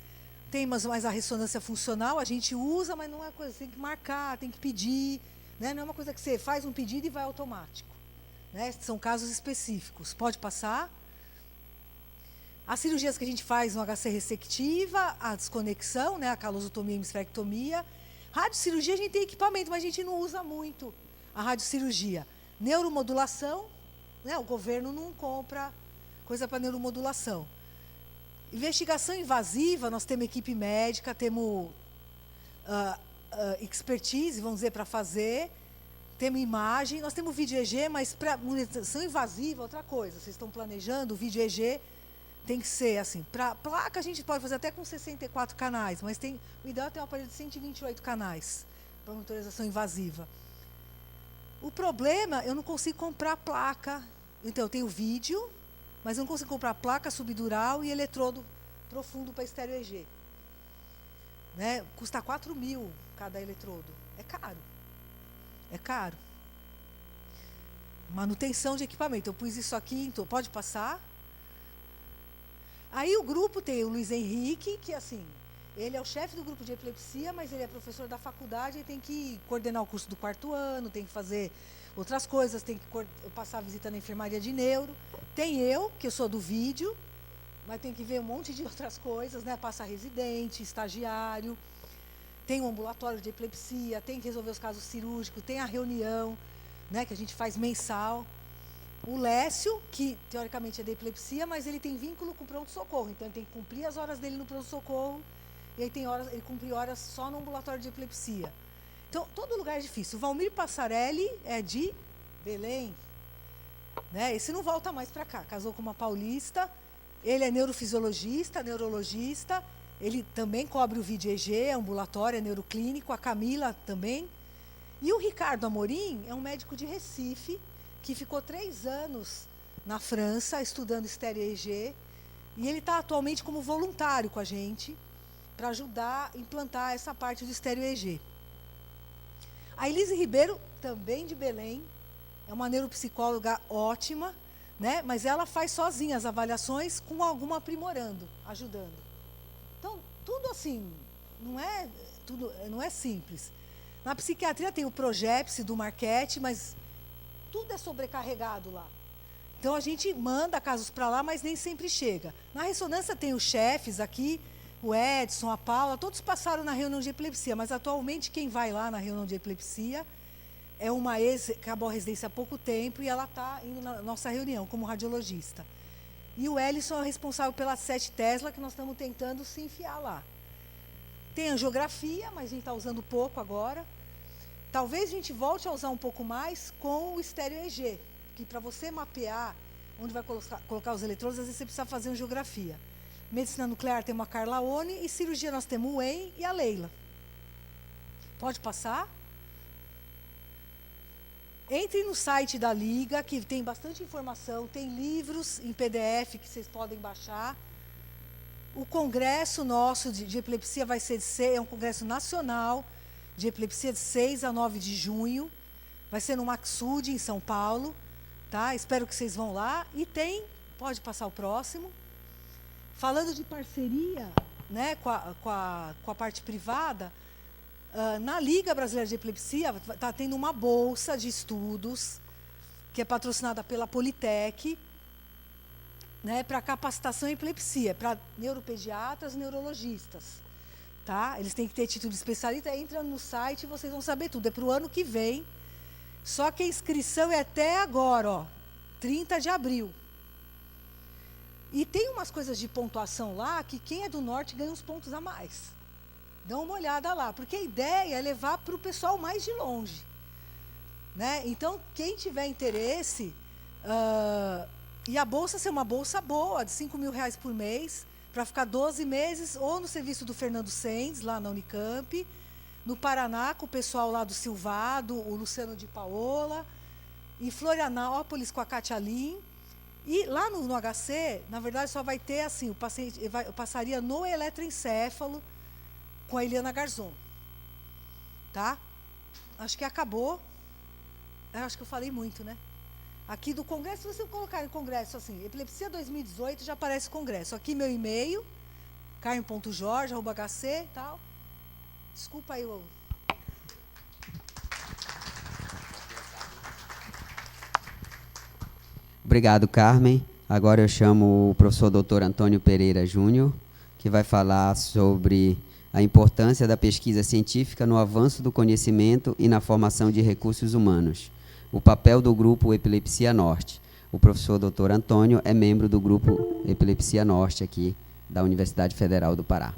Tem mais a ressonância funcional, a gente usa, mas não é coisa, tem que marcar, tem que pedir. Né? Não é uma coisa que você faz um pedido e vai automático. Né? São casos específicos. Pode passar. As cirurgias que a gente faz no HC ressectiva, a desconexão, né? A calosotomia e hemisferectomia. Radiocirurgia a gente tem equipamento, mas a gente não usa muito a radiocirurgia. Neuromodulação, né? O governo não compra coisa para neuromodulação. Investigação invasiva, nós temos equipe médica, temos expertise, vamos dizer, para fazer, temos imagem, nós temos vídeo EG, mas para monitoração invasiva, outra coisa. Vocês estão planejando, o vídeo EG tem que ser assim. Para placa a gente pode fazer até com 64 canais, mas o ideal é ter um aparelho de 128 canais para monitorização invasiva. O problema, eu não consigo comprar placa. Então, eu tenho vídeo, mas eu não consigo comprar placa subdural e eletrodo profundo para estéreo EG. Né? Custa 4.000 cada eletrodo. É caro. É caro. Manutenção de equipamento. Eu pus isso aqui, então, pode passar? Aí o grupo tem o Luiz Henrique, que assim, ele é o chefe do grupo de epilepsia, mas ele é professor da faculdade e tem que coordenar o curso do 4º ano, tem que fazer outras coisas, tem que passar a visita na enfermaria de neuro. Tem eu, que eu sou do vídeo, mas tem que ver um monte de outras coisas, né? Passa residente, estagiário, tem um ambulatório de epilepsia, tem que resolver os casos cirúrgicos, tem a reunião, né, que a gente faz mensal. O Lécio, que teoricamente é de epilepsia, mas ele tem vínculo com o pronto-socorro, então ele tem que cumprir as horas dele no pronto-socorro, e aí ele cumpre horas só no ambulatório de epilepsia. Então, todo lugar é difícil. O Valmir Passarelli é de Belém, né? Esse não volta mais para cá, casou com uma paulista, ele é neurofisiologista, neurologista, ele também cobre o vídeo EG, ambulatório, é neuroclínico, a Camila também. E o Ricardo Amorim é um médico de Recife, que ficou 3 anos na França, estudando estéreo EG, e ele está atualmente como voluntário com a gente, para ajudar a implantar essa parte do estéreo EG. A Elise Ribeiro, também de Belém, é uma neuropsicóloga ótima, né? Mas ela faz sozinha as avaliações, com alguma aprimorando, ajudando. Então, tudo assim, não é simples. Na psiquiatria tem o Progeps do Marquete, mas tudo é sobrecarregado lá. Então, a gente manda casos para lá, mas nem sempre chega. Na ressonância tem os chefes aqui, o Edson, a Paula, todos passaram na reunião de epilepsia, mas atualmente quem vai lá na reunião de epilepsia é uma ex, acabou a residência há pouco tempo e ela está indo na nossa reunião como radiologista. E o Ellison é o responsável pela 7 Tesla, que nós estamos tentando se enfiar lá. Tem angiografia, mas a gente está usando pouco agora. Talvez a gente volte a usar um pouco mais com o estéreo EG, que para você mapear onde vai colocar os eletrodos, às vezes você precisa fazer angiografia. Medicina nuclear tem uma Carla Oni e cirurgia nós temos o Wayne e a Leila. Pode passar? Entre no site da Liga, que tem bastante informação, tem livros em PDF que vocês podem baixar. O congresso nosso de epilepsia vai ser é um congresso nacional de epilepsia de 6 a 9 de junho. Vai ser no Maxud, em São Paulo. Tá? Espero que vocês vão lá. E pode passar o próximo. Falando de parceria, né, com a parte privada, na Liga Brasileira de Epilepsia está tendo uma bolsa de estudos que é patrocinada pela Politec, né, para capacitação em epilepsia, para neuropediatras e neurologistas. Tá? Eles têm que ter título de especialista, entra no site e vocês vão saber tudo. É para o ano que vem, só que a inscrição é até agora, ó, 30 de abril. E tem umas coisas de pontuação lá que quem é do norte ganha uns pontos a mais. Dá uma olhada lá, porque a ideia é levar para o pessoal mais de longe. Né? Então, quem tiver interesse, e a bolsa ser uma bolsa boa, de R$5.000 por mês, para ficar 12 meses, ou no serviço do Fernando Sens, lá na Unicamp, no Paraná, com o pessoal lá do Silvado, o Luciano de Paola, em Florianópolis, com a Katia Lin. E lá no HC, na verdade, só vai ter assim, o paciente eu passaria no eletroencéfalo com a Eliana Garzon. Tá? Acho que acabou. Acho que eu falei muito, né? Aqui do congresso, se você colocar em congresso assim, epilepsia 2018, já aparece congresso. Aqui meu e-mail, carmen.jorge@hc e tal. Desculpa aí o... Obrigado, Carmen. Agora eu chamo o professor Dr. Antônio Pereira Júnior, que vai falar sobre a importância da pesquisa científica no avanço do conhecimento e na formação de recursos humanos. O papel do grupo Epilepsia Norte. O professor Dr. Antônio é membro do grupo Epilepsia Norte aqui da Universidade Federal do Pará.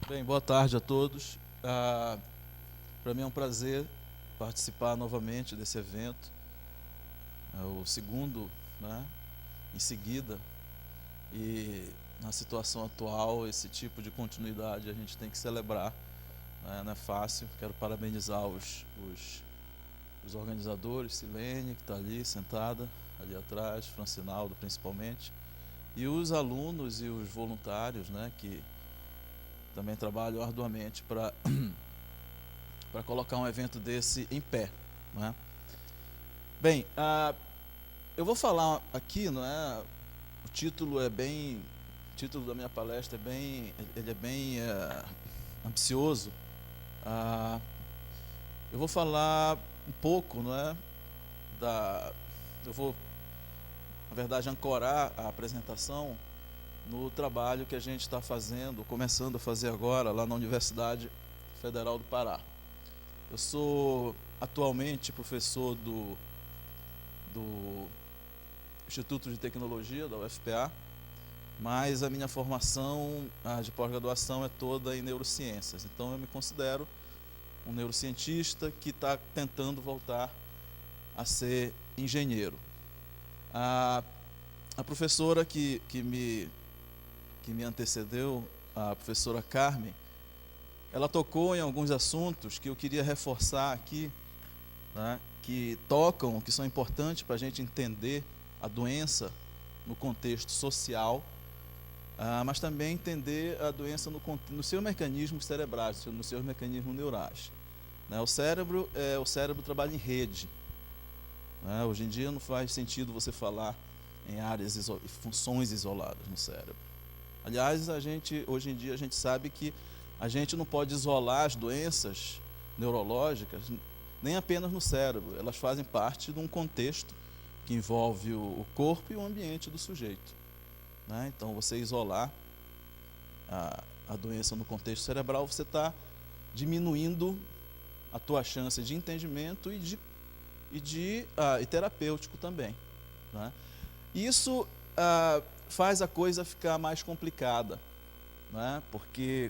Bem, boa tarde a todos. Para mim é um prazer participar novamente desse evento. É o segundo, né, em seguida. E na situação atual, esse tipo de continuidade a gente tem que celebrar. Né, não é fácil. Quero parabenizar os organizadores, Silene, que está ali sentada, ali atrás, Francinaldo principalmente, e os alunos e os voluntários, né, que também trabalho arduamente para colocar um evento desse em pé. Né? Bem, eu vou falar aqui, não é? O título da minha palestra é bem ambicioso. Eu vou falar um pouco, não é? Eu vou, na verdade, ancorar a apresentação no trabalho que a gente está começando a fazer agora lá na Universidade Federal do Pará. Eu sou atualmente professor do Instituto de Tecnologia da UFPA, mas a minha formação de pós-graduação é toda em neurociências. Então eu me considero um neurocientista que está tentando voltar a ser engenheiro. A professora que me antecedeu, a professora Carmen, ela tocou em alguns assuntos que eu queria reforçar aqui, né, que são importantes para a gente entender a doença no contexto social, mas também entender a doença no seu mecanismo cerebral, no seu mecanismo neurais. Né, o cérebro trabalha em rede. Né, hoje em dia não faz sentido você falar em áreas e funções isoladas no cérebro. Aliás, hoje em dia a gente sabe que a gente não pode isolar as doenças neurológicas nem apenas no cérebro, elas fazem parte de um contexto que envolve o corpo e o ambiente do sujeito. Né? Então, você isolar a doença no contexto cerebral, você está diminuindo a tua chance de entendimento e terapêutico também. Né? Isso faz a coisa ficar mais complicada, né? Porque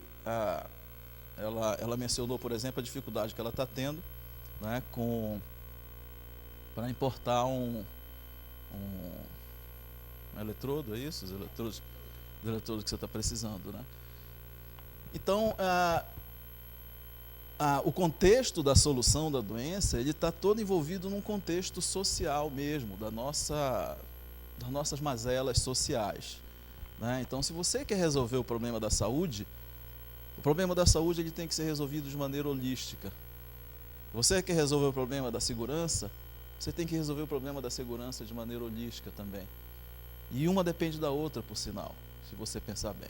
ela mencionou, por exemplo, a dificuldade que ela está tendo, né, para importar um eletrodo, é isso? Os eletrodos que você está precisando. Né? Então, o contexto da solução da doença, ele está todo envolvido num contexto social mesmo, das nossas mazelas sociais. Né? Então, se você quer resolver o problema da saúde ele tem que ser resolvido de maneira holística. Você quer resolver o problema da segurança, você tem que resolver o problema da segurança de maneira holística também. E uma depende da outra, por sinal, se você pensar bem.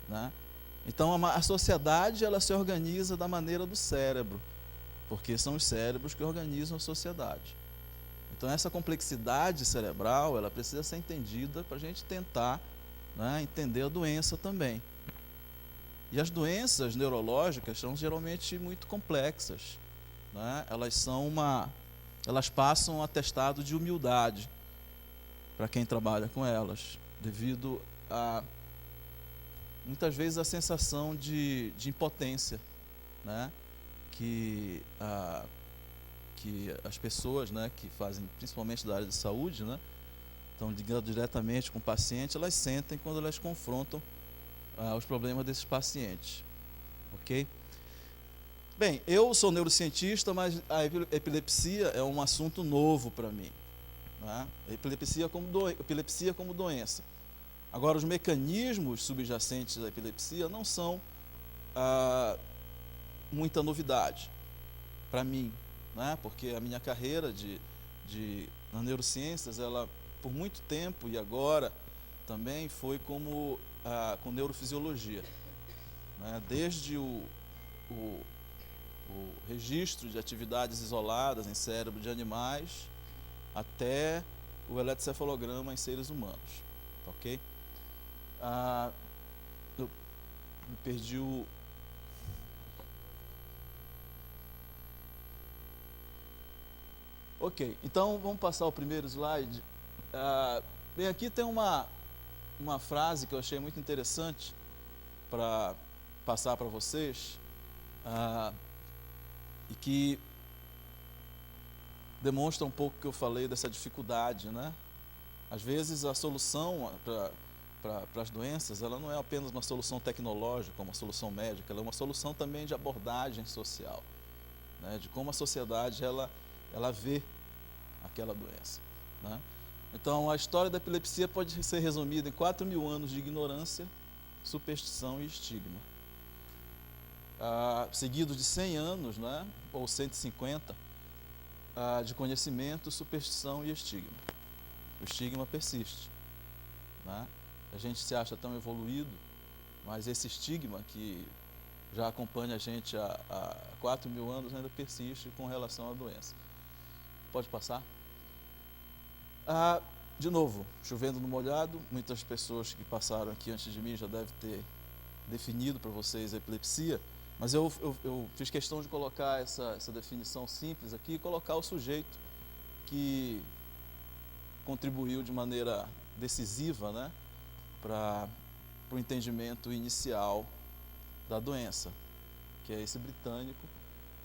Né? Então, a sociedade ela se organiza da maneira do cérebro, porque são os cérebros que organizam a sociedade. Então, essa complexidade cerebral, ela precisa ser entendida para a gente tentar, né, entender a doença também. E as doenças neurológicas são geralmente muito complexas. Né? Elas passam um atestado de humildade para quem trabalha com elas, devido a, muitas vezes, a sensação de impotência, né? que as pessoas, né, que fazem, principalmente da área de saúde, né, estão ligando diretamente com o paciente, elas sentem quando elas confrontam os problemas desses pacientes. Ok? Bem, eu sou neurocientista, mas a epilepsia é um assunto novo para mim. né? Epilepsia como doença. Agora, os mecanismos subjacentes da epilepsia não são muita novidade para mim, né? Porque a minha carreira nas neurociências, ela por muito tempo e agora também foi com neurofisiologia, né? Desde o registro de atividades isoladas em cérebro de animais até o eletrocefalograma em seres humanos, ok? Eu me perdi Ok, então vamos passar o primeiro slide. Bem, aqui tem uma frase que eu achei muito interessante para passar para vocês, e que demonstra um pouco o que eu falei dessa dificuldade, né? Às vezes a solução para as doenças, ela não é apenas uma solução tecnológica, uma solução médica, ela é uma solução também de abordagem social, né? De como a sociedade ela vê aquela doença, né? Então, a história da epilepsia pode ser resumida em 4.000 anos de ignorância, superstição e estigma, seguido de 100 anos, né, ou 150, de conhecimento, superstição e estigma. O estigma persiste, né? A gente se acha tão evoluído, mas esse estigma que já acompanha a gente há 4.000 anos ainda persiste com relação à doença. Pode passar? De novo, chovendo no molhado, muitas pessoas que passaram aqui antes de mim já devem ter definido para vocês a epilepsia, mas eu fiz questão de colocar essa definição simples aqui e colocar o sujeito que contribuiu de maneira decisiva, né, para o entendimento inicial da doença, que é esse britânico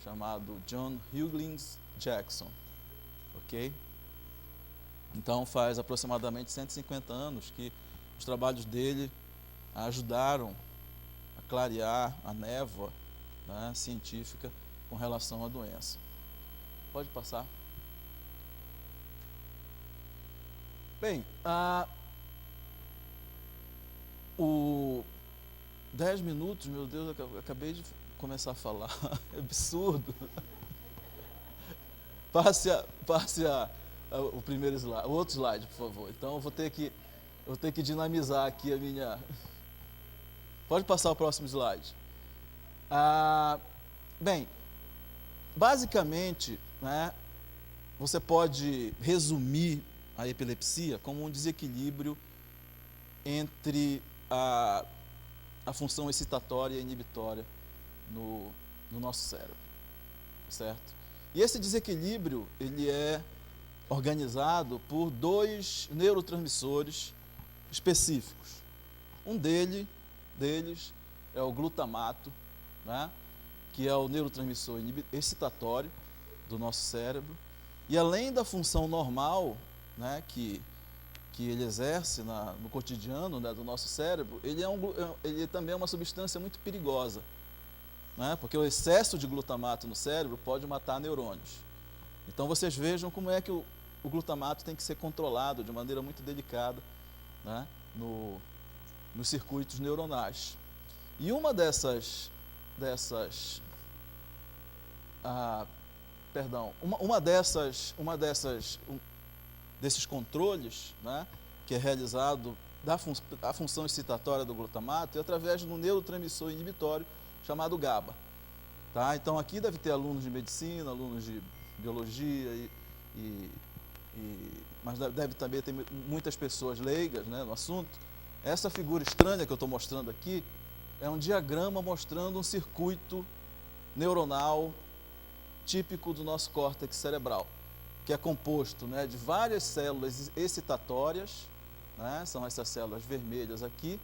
chamado John Hughlings Jackson, ok? Então faz aproximadamente 150 anos que os trabalhos dele ajudaram a clarear a névoa, né, científica com relação à doença. Pode passar. Bem, 10 minutos, meu Deus, eu acabei de começar a falar, é absurdo. Passe o primeiro slide, o outro slide, por favor. Então eu vou ter que dinamizar aqui a minha... Pode passar o próximo slide. Bem, basicamente, né, você pode resumir a epilepsia como um desequilíbrio entre a função excitatória e inibitória no nosso cérebro, certo? E esse desequilíbrio, ele é organizado por 2 neurotransmissores específicos. Um deles é o glutamato, né, que é o neurotransmissor excitatório do nosso cérebro. E além da função normal, né, que ele exerce no cotidiano, né, do nosso cérebro, ele também é uma substância muito perigosa, né, porque o excesso de glutamato no cérebro pode matar neurônios. Então vocês vejam como é que o glutamato tem que ser controlado de maneira muito delicada, né, nos circuitos neuronais. E uma desses controles, né, que é realizado da função excitatória do glutamato é através de um neurotransmissor inibitório chamado GABA. Tá? Então aqui deve ter alunos de medicina, alunos de biologia, mas deve também ter muitas pessoas leigas, né, no assunto. Essa figura estranha que eu estou mostrando aqui é um diagrama mostrando um circuito neuronal típico do nosso córtex cerebral, que é composto, né, de várias células excitatórias, né, são essas células vermelhas aqui,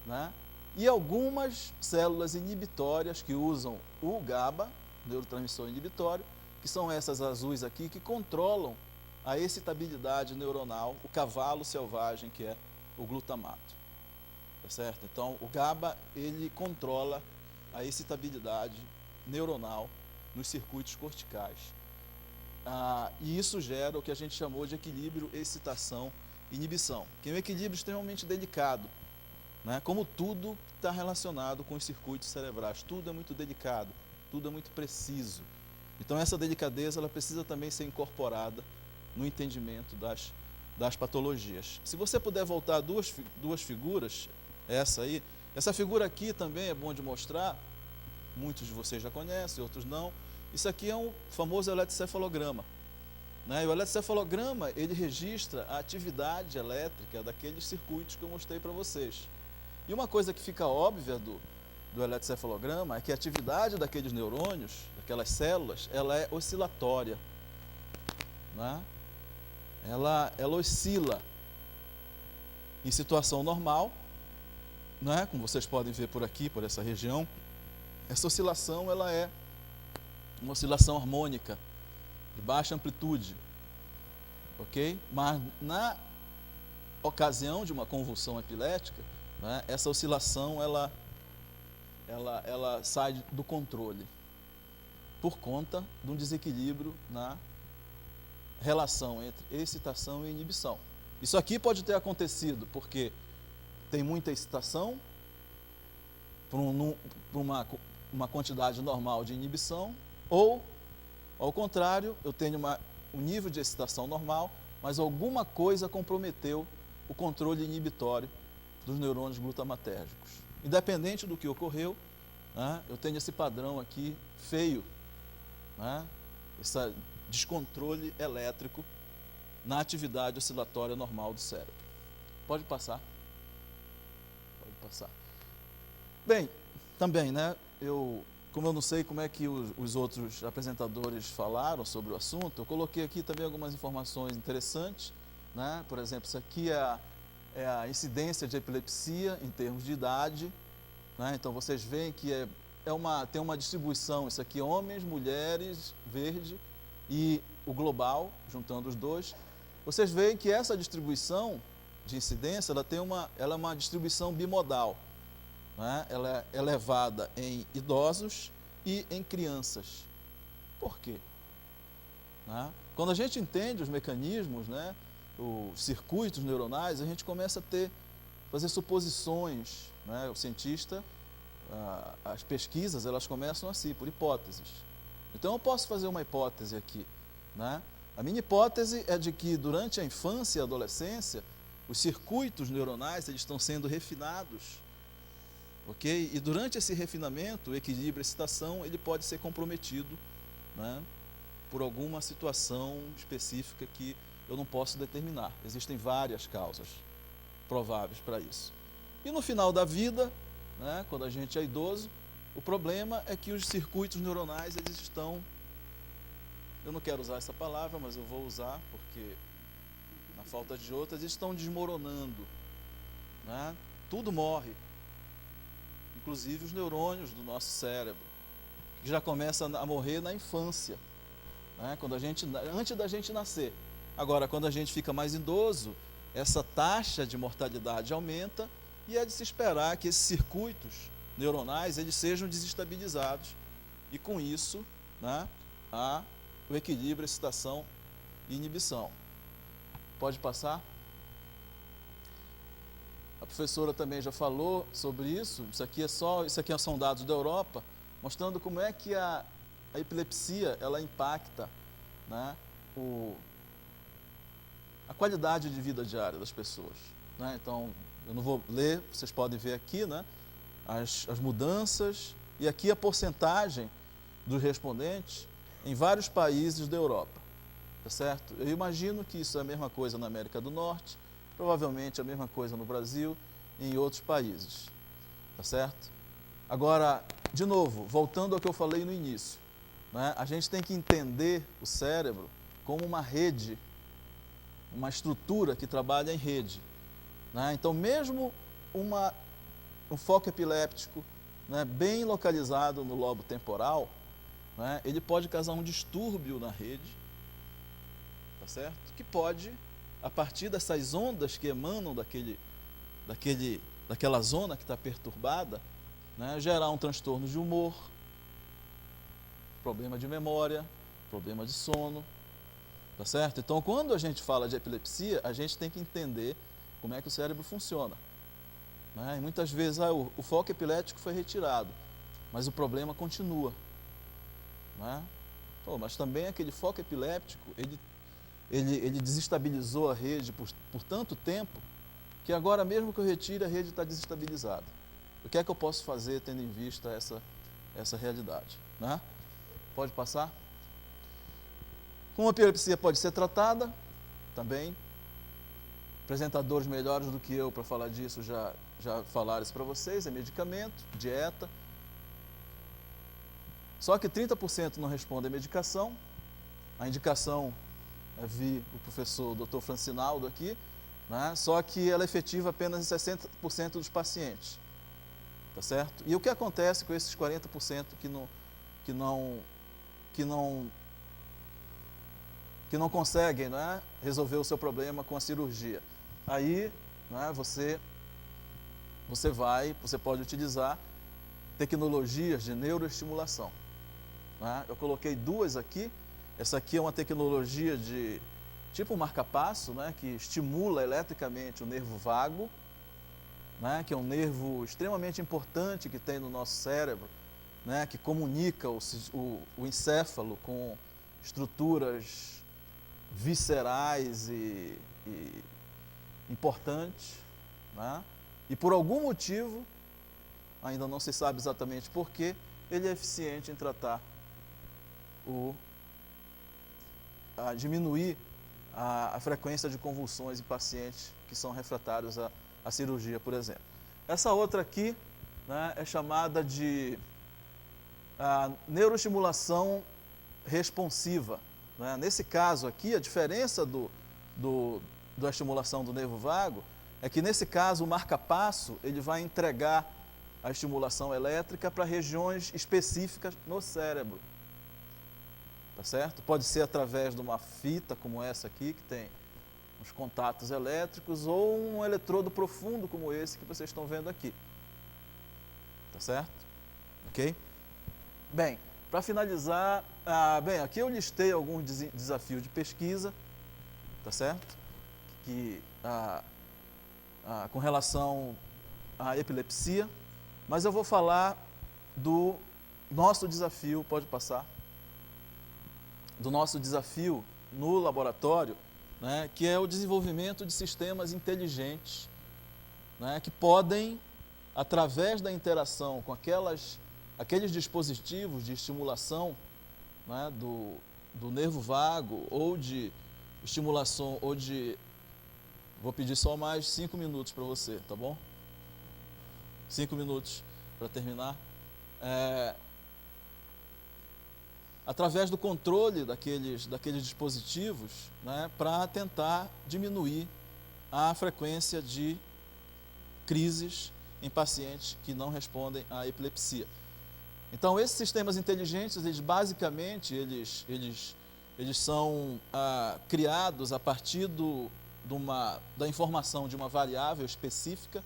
né, e algumas células inibitórias que usam o GABA, neurotransmissor inibitório, que são essas azuis aqui, que controlam a excitabilidade neuronal, o cavalo selvagem que é o glutamato. Tá certo? Então, o GABA, ele controla a excitabilidade neuronal nos circuitos corticais. e isso gera o que a gente chamou de equilíbrio, excitação e inibição, que é um equilíbrio extremamente delicado, né? Como tudo está relacionado com os circuitos cerebrais, tudo é muito delicado, tudo é muito preciso. Então essa delicadeza ela precisa também ser incorporada no entendimento das patologias. Se você puder voltar duas figuras, essa figura aqui também é bom de mostrar, muitos de vocês já conhecem, outros não. Isso aqui é um famoso eletrocefalograma, né? E o eletrocefalograma, ele registra a atividade elétrica daqueles circuitos que eu mostrei para vocês. E uma coisa que fica óbvia do eletrocefalograma é que a atividade daqueles neurônios, daquelas células, ela é oscilatória, né? Ela oscila em situação normal, né? Como vocês podem ver por aqui, por essa região. Essa oscilação ela é uma oscilação harmônica, de baixa amplitude, ok? Mas na ocasião de uma convulsão epilética, né, essa oscilação ela sai do controle, por conta de um desequilíbrio na relação entre excitação e inibição. Isso aqui pode ter acontecido porque tem muita excitação, por uma quantidade normal de inibição, ou, ao contrário, eu tenho um nível de excitação normal, mas alguma coisa comprometeu o controle inibitório dos neurônios glutamatérgicos. Independente do que ocorreu, né, eu tenho esse padrão aqui feio, né, esse descontrole elétrico na atividade oscilatória normal do cérebro. Pode passar. Pode passar. Bem, também, né, como eu não sei como é que os outros apresentadores falaram sobre o assunto, eu coloquei aqui também algumas informações interessantes, né? Por exemplo, isso aqui é a incidência de epilepsia em termos de idade, né? Então vocês veem que tem uma distribuição, isso aqui homens, mulheres, verde, e o global, juntando os dois. Vocês veem que essa distribuição de incidência, ela é uma distribuição bimodal, né? Ela é elevada em idosos e em crianças. Por quê? Né? Quando a gente entende os mecanismos, né, os circuitos neuronais, a gente começa a fazer suposições, né? O cientista, as pesquisas, elas começam assim, por hipóteses. Então eu posso fazer uma hipótese aqui, né? A minha hipótese é de que durante a infância e a adolescência, os circuitos neuronais eles estão sendo refinados, ok? E durante esse refinamento, o equilíbrio e a excitação, ele pode ser comprometido, né, por alguma situação específica que eu não posso determinar. Existem várias causas prováveis para isso. E no final da vida, né, quando a gente é idoso, o problema é que os circuitos neuronais, eles estão, eu não quero usar essa palavra, mas eu vou usar porque, na falta de outras, eles estão desmoronando, né? Tudo morre, inclusive os neurônios do nosso cérebro, que já começam a morrer na infância, né? Antes da gente nascer. Agora, quando a gente fica mais idoso, essa taxa de mortalidade aumenta e é de se esperar que esses circuitos neuronais eles sejam desestabilizados e, com isso, né, há o equilíbrio, excitação e inibição. Pode passar? A professora também já falou sobre isso. Isso aqui são dados da Europa, mostrando como é que a epilepsia ela impacta, né, a qualidade de vida diária das pessoas, né? Então, eu não vou ler, vocês podem ver aqui, né, as mudanças e aqui a porcentagem dos respondentes em vários países da Europa, tá certo? Eu imagino que isso é a mesma coisa na América do Norte, provavelmente a mesma coisa no Brasil e em outros países, tá certo? Agora, de novo, voltando ao que eu falei no início, né, a gente tem que entender o cérebro como uma rede, uma estrutura que trabalha em rede, né? Então, mesmo um foco epiléptico, né, bem localizado no lobo temporal, né, ele pode causar um distúrbio na rede, tá certo? Que pode, a partir dessas ondas que emanam daquela zona que está perturbada, né, gerar um transtorno de humor, problema de memória, problema de sono, Tá certo? Então, quando a gente fala de epilepsia, a gente tem que entender como é que o cérebro funciona. Né? E muitas vezes o foco epilético foi retirado, mas o problema continua. Né? Pô, mas também aquele foco epiléptico, ele desestabilizou a rede por tanto tempo, que agora mesmo que eu retire, a rede está desestabilizada. O que é que eu posso fazer tendo em vista essa realidade? Né? Pode passar? Como a epilepsia pode ser tratada, também. Apresentadores melhores do que eu para falar disso já falaram isso para vocês, é medicamento, dieta. Só que 30% não respondem à medicação. A indicação, vi o professor Dr. Francinaldo aqui, né? Só que ela é efetiva apenas em 60% dos pacientes. Tá certo? E o que acontece com esses 40% que não conseguem, né, resolver o seu problema com a cirurgia? Aí, né, você pode utilizar tecnologias de neuroestimulação. Né? Eu coloquei duas aqui. Essa aqui é uma tecnologia de tipo um marca-passo, né, que estimula eletricamente o nervo vago, né, que é um nervo extremamente importante que tem no nosso cérebro, né, que comunica o encéfalo com estruturas viscerais e importantes. Né? E por algum motivo, ainda não se sabe exatamente porquê, ele é eficiente em tratar diminuir a frequência de convulsões em pacientes que são refratários à cirurgia, por exemplo. Essa outra aqui, né, é chamada de neuroestimulação responsiva. Né? Nesse caso aqui, a diferença da estimulação do nervo vago é que, nesse caso, o marca-passo ele vai entregar a estimulação elétrica para regiões específicas no cérebro. Tá certo? Pode ser através de uma fita como essa aqui, que tem uns contatos elétricos, ou um eletrodo profundo como esse que vocês estão vendo aqui. Tá certo? Ok? Bem, para finalizar, aqui eu listei alguns desafios de pesquisa, tá certo? Que, com relação à epilepsia, mas eu vou falar do nosso desafio, pode passar, do nosso desafio no laboratório, né, que é o desenvolvimento de sistemas inteligentes, né, que podem, através da interação com aqueles dispositivos de estimulação, né, do nervo vago, ou de estimulação, vou pedir só mais 5 minutos para você, tá bom? 5 minutos para terminar. Através do controle daqueles dispositivos, né, para tentar diminuir a frequência de crises em pacientes que não respondem à epilepsia. Então, esses sistemas inteligentes, basicamente, eles são criados a partir da informação de uma variável específica,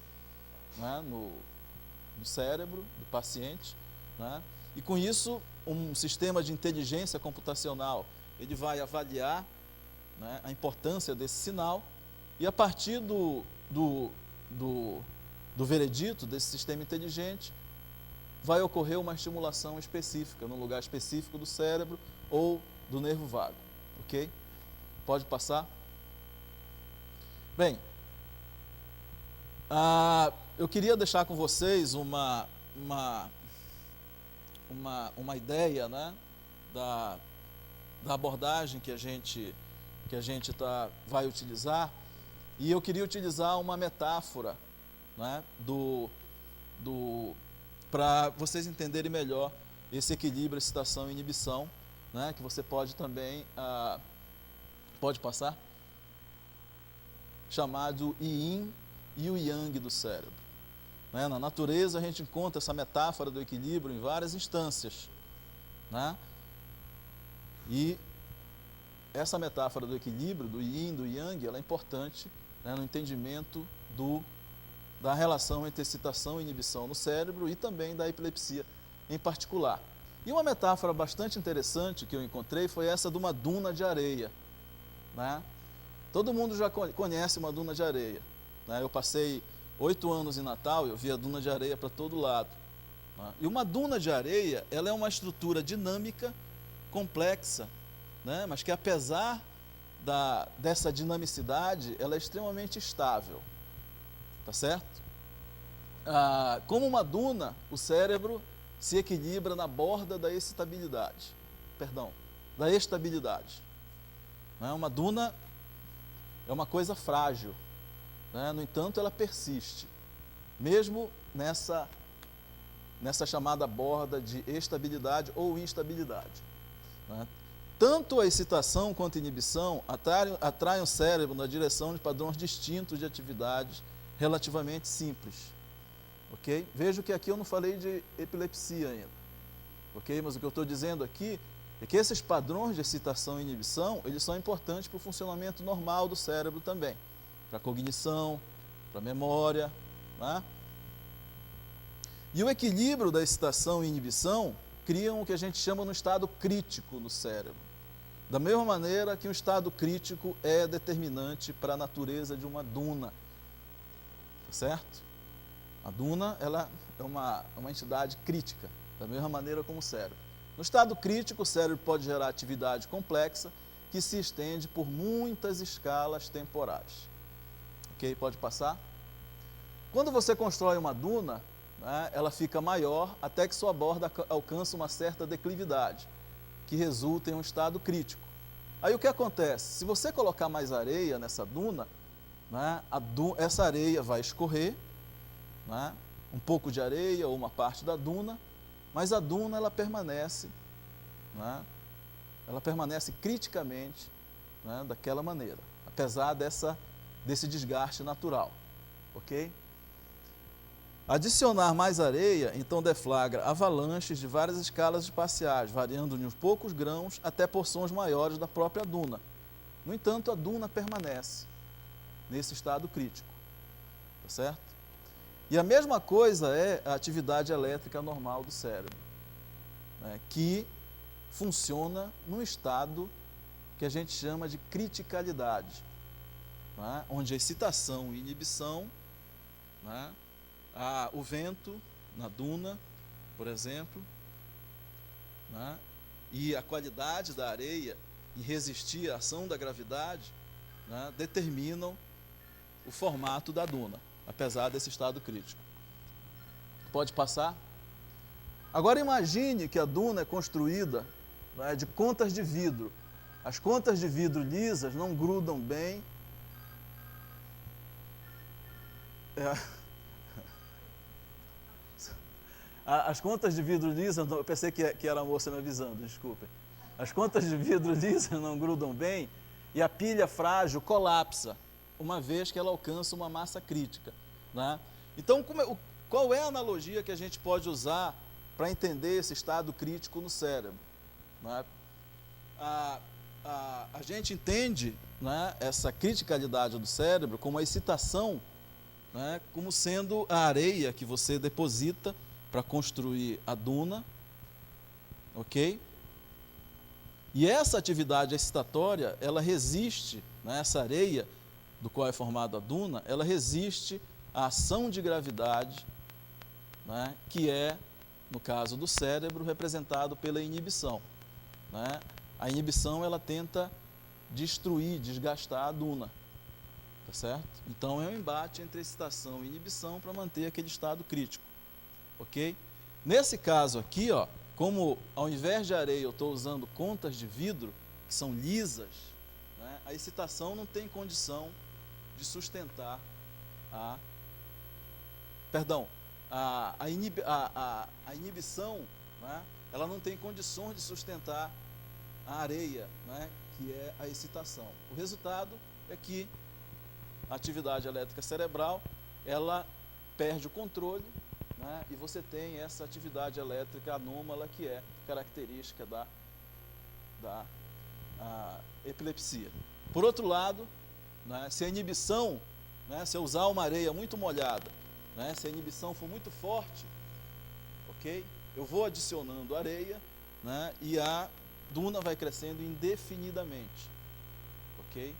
né, no cérebro do paciente, né, e com isso um sistema de inteligência computacional ele vai avaliar, né, a importância desse sinal, e a partir do veredito desse sistema inteligente vai ocorrer uma estimulação específica, num lugar específico do cérebro ou do nervo vago, ok? Pode passar? Bem, eu queria deixar com vocês uma ideia, né, da abordagem que a gente vai utilizar, e eu queria utilizar uma metáfora, né, para vocês entenderem melhor esse equilíbrio, excitação e inibição, né, que você pode também, pode passar, chamado Yin e o Yang do cérebro. Né? Na natureza a gente encontra essa metáfora do equilíbrio em várias instâncias, né? E essa metáfora do equilíbrio, do Yin, do Yang, ela é importante, né, no entendimento da relação entre excitação e inibição no cérebro e também da epilepsia em particular. E uma metáfora bastante interessante que eu encontrei foi essa de uma duna de areia. né? Todo mundo já conhece uma duna de areia, né? Eu passei 8 anos em Natal e eu vi a duna de areia para todo lado, né? E uma duna de areia, ela é uma estrutura dinâmica, complexa, né? Mas que apesar dessa dinamicidade, ela é extremamente estável, tá certo? Como uma duna, o cérebro se equilibra na borda da estabilidade. Né? Uma duna é uma coisa frágil, né? No entanto, ela persiste, mesmo nessa chamada borda de estabilidade ou instabilidade, né? Tanto a excitação quanto a inibição atraem o cérebro na direção de padrões distintos de atividades relativamente simples. Ok? Vejo que aqui eu não falei de epilepsia ainda. Ok? Mas o que eu estou dizendo aqui é que esses padrões de excitação e inibição, eles são importantes para o funcionamento normal do cérebro também. Para a cognição, para a memória, né? E o equilíbrio da excitação e inibição criam o que a gente chama no estado crítico no cérebro. Da mesma maneira que um estado crítico é determinante para a natureza de uma duna. Tá certo? A duna, ela é uma entidade crítica, da mesma maneira como o cérebro. No estado crítico, o cérebro pode gerar atividade complexa que se estende por muitas escalas temporais. Ok? Pode passar? Quando você constrói uma duna, né, ela fica maior até que sua borda alcança uma certa declividade, que resulta em um estado crítico. Aí o que acontece? Se você colocar mais areia nessa duna, né, essa areia vai escorrer, né, um pouco de areia ou uma parte da duna, mas a duna ela permanece, né, criticamente, né, daquela maneira, apesar desse desgaste natural. Ok? Adicionar mais areia, então, deflagra avalanches de várias escalas espaciais, variando de uns poucos grãos até porções maiores da própria duna. No entanto, a duna permanece nesse estado crítico. Tá certo? E a mesma coisa é a atividade elétrica normal do cérebro, né, que funciona num estado que a gente chama de criticalidade, né, onde a excitação e inibição, né, o vento na duna, por exemplo, né, e a qualidade da areia em resistir à ação da gravidade, né, determinam o formato da duna, apesar desse estado crítico. Pode passar? Agora imagine que a duna é construída, né, de contas de vidro. As contas de vidro lisas não grudam bem. As contas de vidro lisas, eu pensei que era a moça me avisando, desculpem. As contas de vidro lisas não grudam bem e a pilha frágil colapsa, uma vez que ela alcança uma massa crítica, né? Então, qual é a analogia que a gente pode usar para entender esse estado crítico no cérebro, né? A gente entende, né, essa criticalidade do cérebro como a excitação, né, como sendo a areia que você deposita para construir a duna, ok? E essa atividade excitatória, ela resiste, né, essa areia do qual é formada a duna, ela resiste à ação de gravidade, né, que é, no caso do cérebro, representado pela inibição, né? A inibição, ela tenta destruir, desgastar a duna, tá certo? Então é um embate entre excitação e inibição para manter aquele estado crítico, ok? Nesse caso aqui, ó, como ao invés de areia eu estou usando contas de vidro, que são lisas, né, a excitação não tem condição de sustentar a inibição, né, ela não tem condições de sustentar a areia, né, que é a excitação. O resultado é que a atividade elétrica cerebral, ela perde o controle, né, e você tem essa atividade elétrica anômala que é característica da epilepsia. Por outro lado, né, se a inibição, né, se eu usar uma areia muito molhada, né, se a inibição for muito forte, ok? Eu vou adicionando areia, né, e a duna vai crescendo indefinidamente, ok?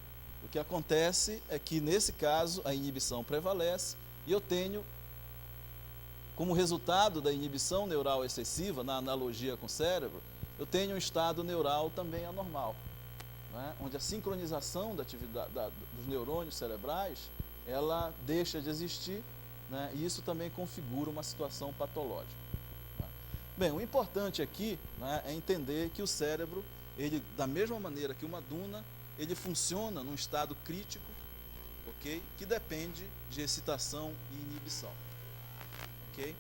O que acontece é que, nesse caso, a inibição prevalece e eu tenho, como resultado da inibição neural excessiva, na analogia com o cérebro, eu tenho um estado neural também anormal, né? Onde a sincronização da atividade dos neurônios cerebrais, ela deixa de existir, né? E isso também configura uma situação patológica. Né? Bem, o importante aqui, né, é entender que o cérebro, ele, da mesma maneira que uma duna, ele funciona num estado crítico, ok? Que depende de excitação e inibição, ok?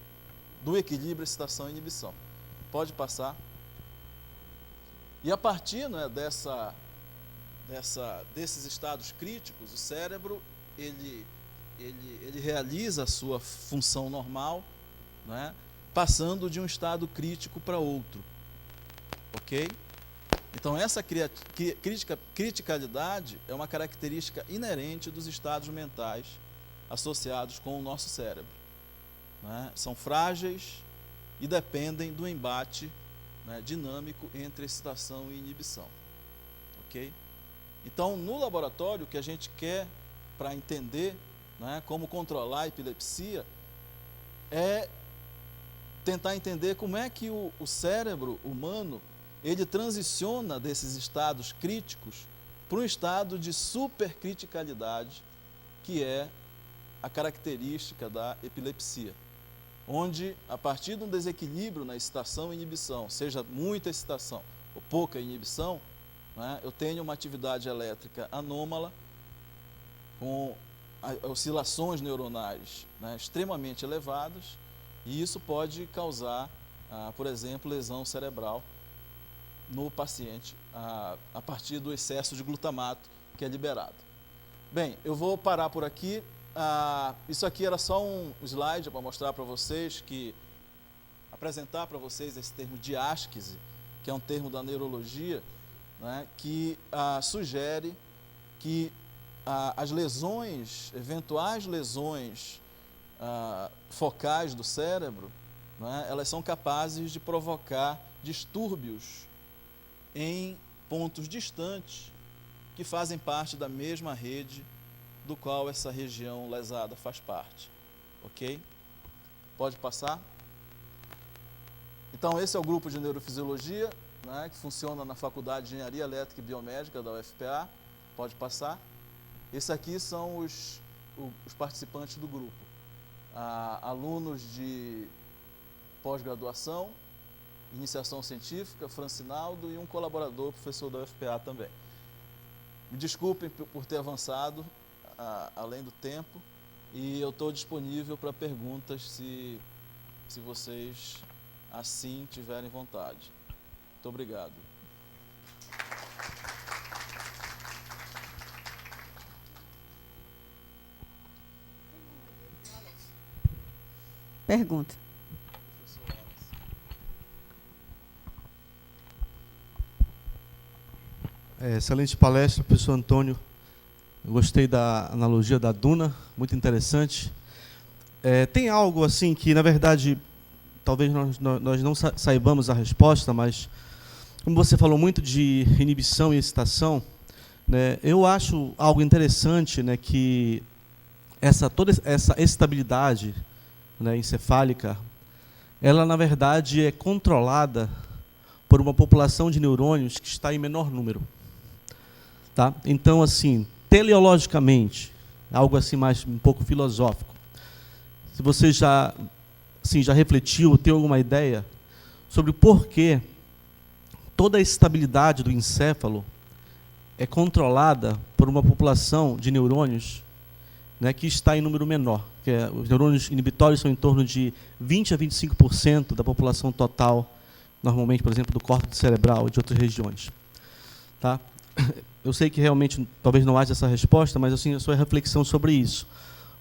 Do equilíbrio, excitação e inibição. Pode passar. E a partir, né, desses estados críticos, o cérebro ele realiza a sua função normal, né, passando de um estado crítico para outro, ok? Então essa criticalidade é uma característica inerente dos estados mentais associados com o nosso cérebro, né? São frágeis e dependem do embate, né, dinâmico entre excitação e inibição, ok? Então, no laboratório, o que a gente quer para entender, né, como controlar a epilepsia é tentar entender como é que o cérebro humano ele transiciona desses estados críticos para um estado de supercriticalidade, que é a característica da epilepsia, onde, a partir de um desequilíbrio na excitação e inibição, seja muita excitação ou pouca inibição, né, eu tenho uma atividade elétrica anômala, com oscilações neuronais, né, extremamente elevadas, e isso pode causar, por exemplo, lesão cerebral no paciente, a partir do excesso de glutamato que é liberado. Bem, eu vou parar por aqui. Isso aqui era só um slide para mostrar para vocês, apresentar para vocês esse termo diástese, que é um termo da neurologia, né, que sugere que as lesões, eventuais lesões focais do cérebro, né, elas são capazes de provocar distúrbios em pontos distantes que fazem parte da mesma rede do qual essa região lesada faz parte, ok? Pode passar? Então, esse é o grupo de neurofisiologia, né, que funciona na Faculdade de Engenharia Elétrica e Biomédica da UFPA. Pode passar? Esses aqui são os participantes do grupo. Alunos de pós-graduação, iniciação científica, Francinaldo, e um colaborador, professor da UFPA também. Me desculpem por ter avançado além do tempo, e eu estou disponível para perguntas se vocês assim tiverem vontade. Muito obrigado. Pergunta. Excelente palestra, professor Antônio. Eu gostei da analogia da duna, muito interessante. Tem algo assim que, na verdade, talvez nós não saibamos a resposta, mas como você falou muito de inibição e excitação, né, eu acho algo interessante, né, que toda essa estabilidade, né, encefálica, ela, na verdade, é controlada por uma população de neurônios que está em menor número. Tá? Então, assim, teleologicamente, algo assim mais um pouco filosófico, se você já refletiu, tem alguma ideia sobre o porquê toda a estabilidade do encéfalo é controlada por uma população de neurônios, né, que está em número menor. Os neurônios inibitórios são em torno de 20% a 25% da população total, normalmente, por exemplo, do córtex cerebral e de outras regiões. Tá? Eu sei que realmente talvez não haja essa resposta, mas assim, a sua reflexão sobre isso.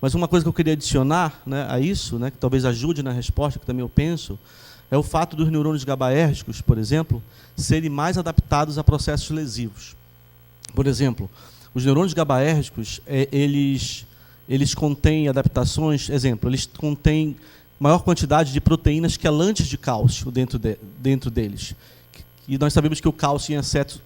Mas uma coisa que eu queria adicionar, né, a isso, né, que talvez ajude na resposta, que também eu penso, é o fato dos neurônios GABAérgicos, por exemplo, serem mais adaptados a processos lesivos. Por exemplo, os neurônios GABAérgicos, eles contêm adaptações, eles contêm maior quantidade de proteínas quelantes de cálcio dentro deles. E nós sabemos que o cálcio em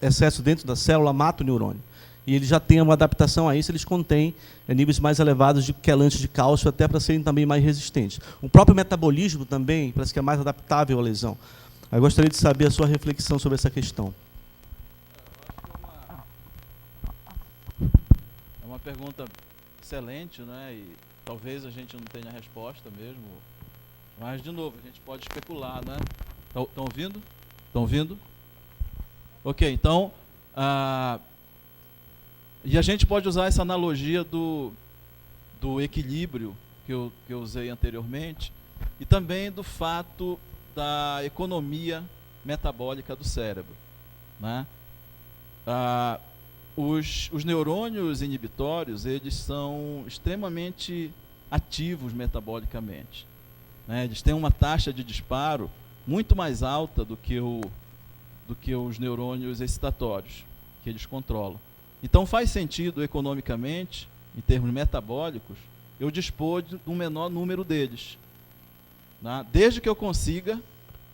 excesso dentro da célula mata o neurônio. e ele já tem uma adaptação a isso, eles contêm níveis mais elevados de quelantes de cálcio, até para serem também mais resistentes. O próprio metabolismo também parece que é mais adaptável à lesão. Eu gostaria de saber a sua reflexão sobre essa questão. É uma pergunta excelente, né? E talvez a gente não tenha resposta mesmo, mas, de novo, a gente pode especular, né? Estão ouvindo? Estão ouvindo? Ok, então, e a gente pode usar essa analogia do equilíbrio que eu usei anteriormente, e também do fato da economia metabólica do cérebro, né? Os neurônios inibitórios, eles são extremamente ativos metabolicamente, né? Eles têm uma taxa de disparo muito mais alta do que os neurônios excitatórios, que eles controlam. Então faz sentido economicamente, em termos metabólicos, eu dispor de um menor número deles, né? Desde que eu consiga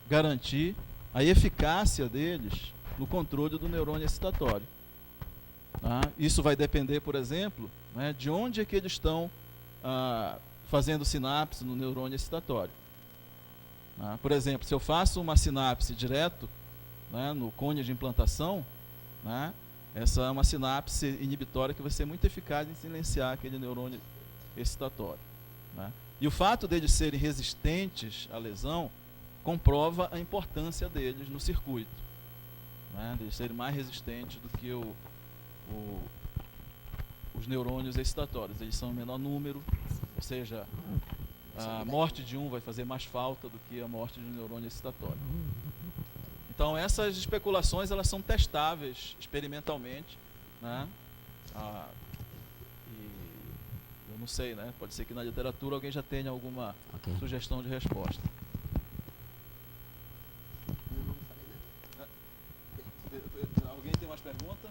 garantir a eficácia deles no controle do neurônio excitatório. Isso vai depender, por exemplo, né, de onde é que eles estão fazendo sinapse no neurônio excitatório. Por exemplo, se eu faço uma sinapse direto, né, no cone de implantação, né, essa é uma sinapse inibitória que vai ser muito eficaz em silenciar aquele neurônio excitatório, né? E o fato deles serem resistentes à lesão comprova a importância deles no circuito, né, deles serem mais resistentes do que os neurônios excitatórios. Eles são em menor número, ou seja, a morte de um vai fazer mais falta do que a morte de um neurônio excitatório. Então, essas especulações, elas são testáveis experimentalmente, né? E eu não sei, né? Pode ser que na literatura alguém já tenha alguma sugestão de resposta. Alguém tem mais pergunta?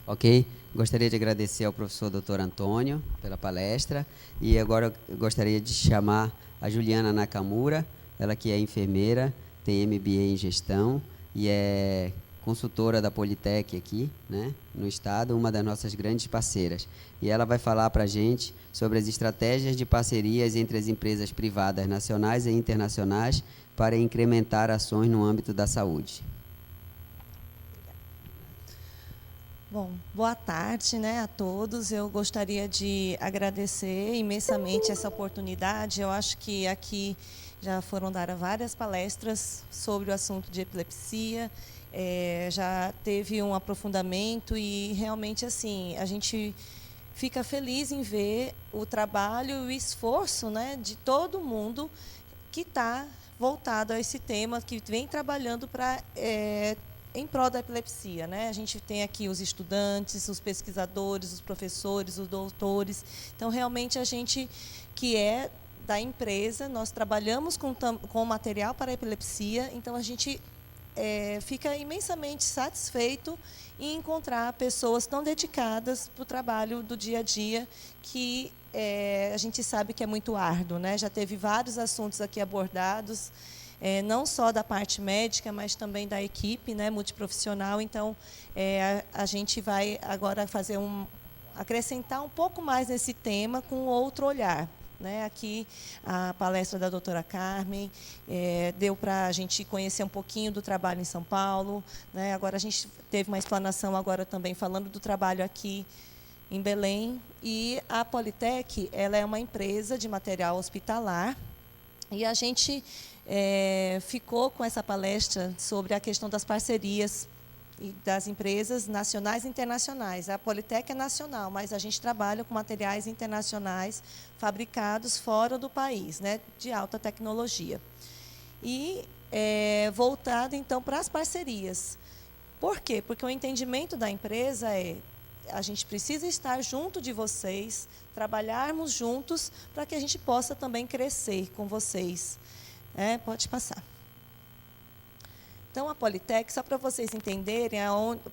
Ok, gostaria de agradecer ao professor Dr. Antônio pela palestra, e agora eu gostaria de chamar a Juliana Nakamura, ela que é enfermeira, tem MBA em gestão e é consultora da Politec aqui, né, no estado, uma das nossas grandes parceiras. E ela vai falar para a gente sobre as estratégias de parcerias entre as empresas privadas nacionais e internacionais para incrementar ações no âmbito da saúde. Bom, boa tarde, né, a todos. Eu gostaria de agradecer imensamente essa oportunidade. Eu acho que aqui já foram dadas várias palestras sobre o assunto de epilepsia, já teve um aprofundamento e realmente assim a gente fica feliz em ver o trabalho e o esforço, né, de todo mundo que está voltado a esse tema, que vem trabalhando para em prol da epilepsia, né? A gente tem aqui os estudantes, os pesquisadores, os professores, os doutores. Então, realmente, a gente que é da empresa, nós trabalhamos com material para epilepsia, então a gente fica imensamente satisfeito em encontrar pessoas tão dedicadas para o trabalho do dia a dia, que a gente sabe que é muito árduo, né? Já teve vários assuntos aqui abordados, não só da parte médica, mas também da equipe, né, multiprofissional. Então, a gente vai agora fazer acrescentar um pouco mais nesse tema com outro olhar, né? Aqui, a palestra da doutora Carmen deu para a gente conhecer um pouquinho do trabalho em São Paulo, né? Agora, a gente teve uma explanação agora também falando do trabalho aqui em Belém. E a Politec, ela é uma empresa de material hospitalar, e a gente ficou com essa palestra sobre a questão das parcerias e das empresas nacionais e internacionais. A Politec é nacional, mas a gente trabalha com materiais internacionais fabricados fora do país, né, de alta tecnologia. E voltado, então, para as parcerias. Por quê? Porque o entendimento da empresa a gente precisa estar junto de vocês, trabalharmos juntos para que a gente possa também crescer com vocês. Pode passar. Então, a Politec, só para vocês entenderem,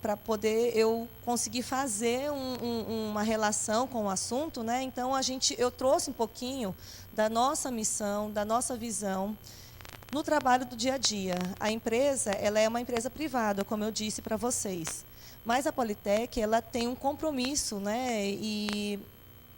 para poder eu conseguir fazer uma relação com o assunto, né? Então, eu trouxe um pouquinho da nossa missão, da nossa visão, No trabalho do dia a dia, a empresa ela é uma empresa privada, como eu disse para vocês. Mas a Politec ela tem um compromisso, né, em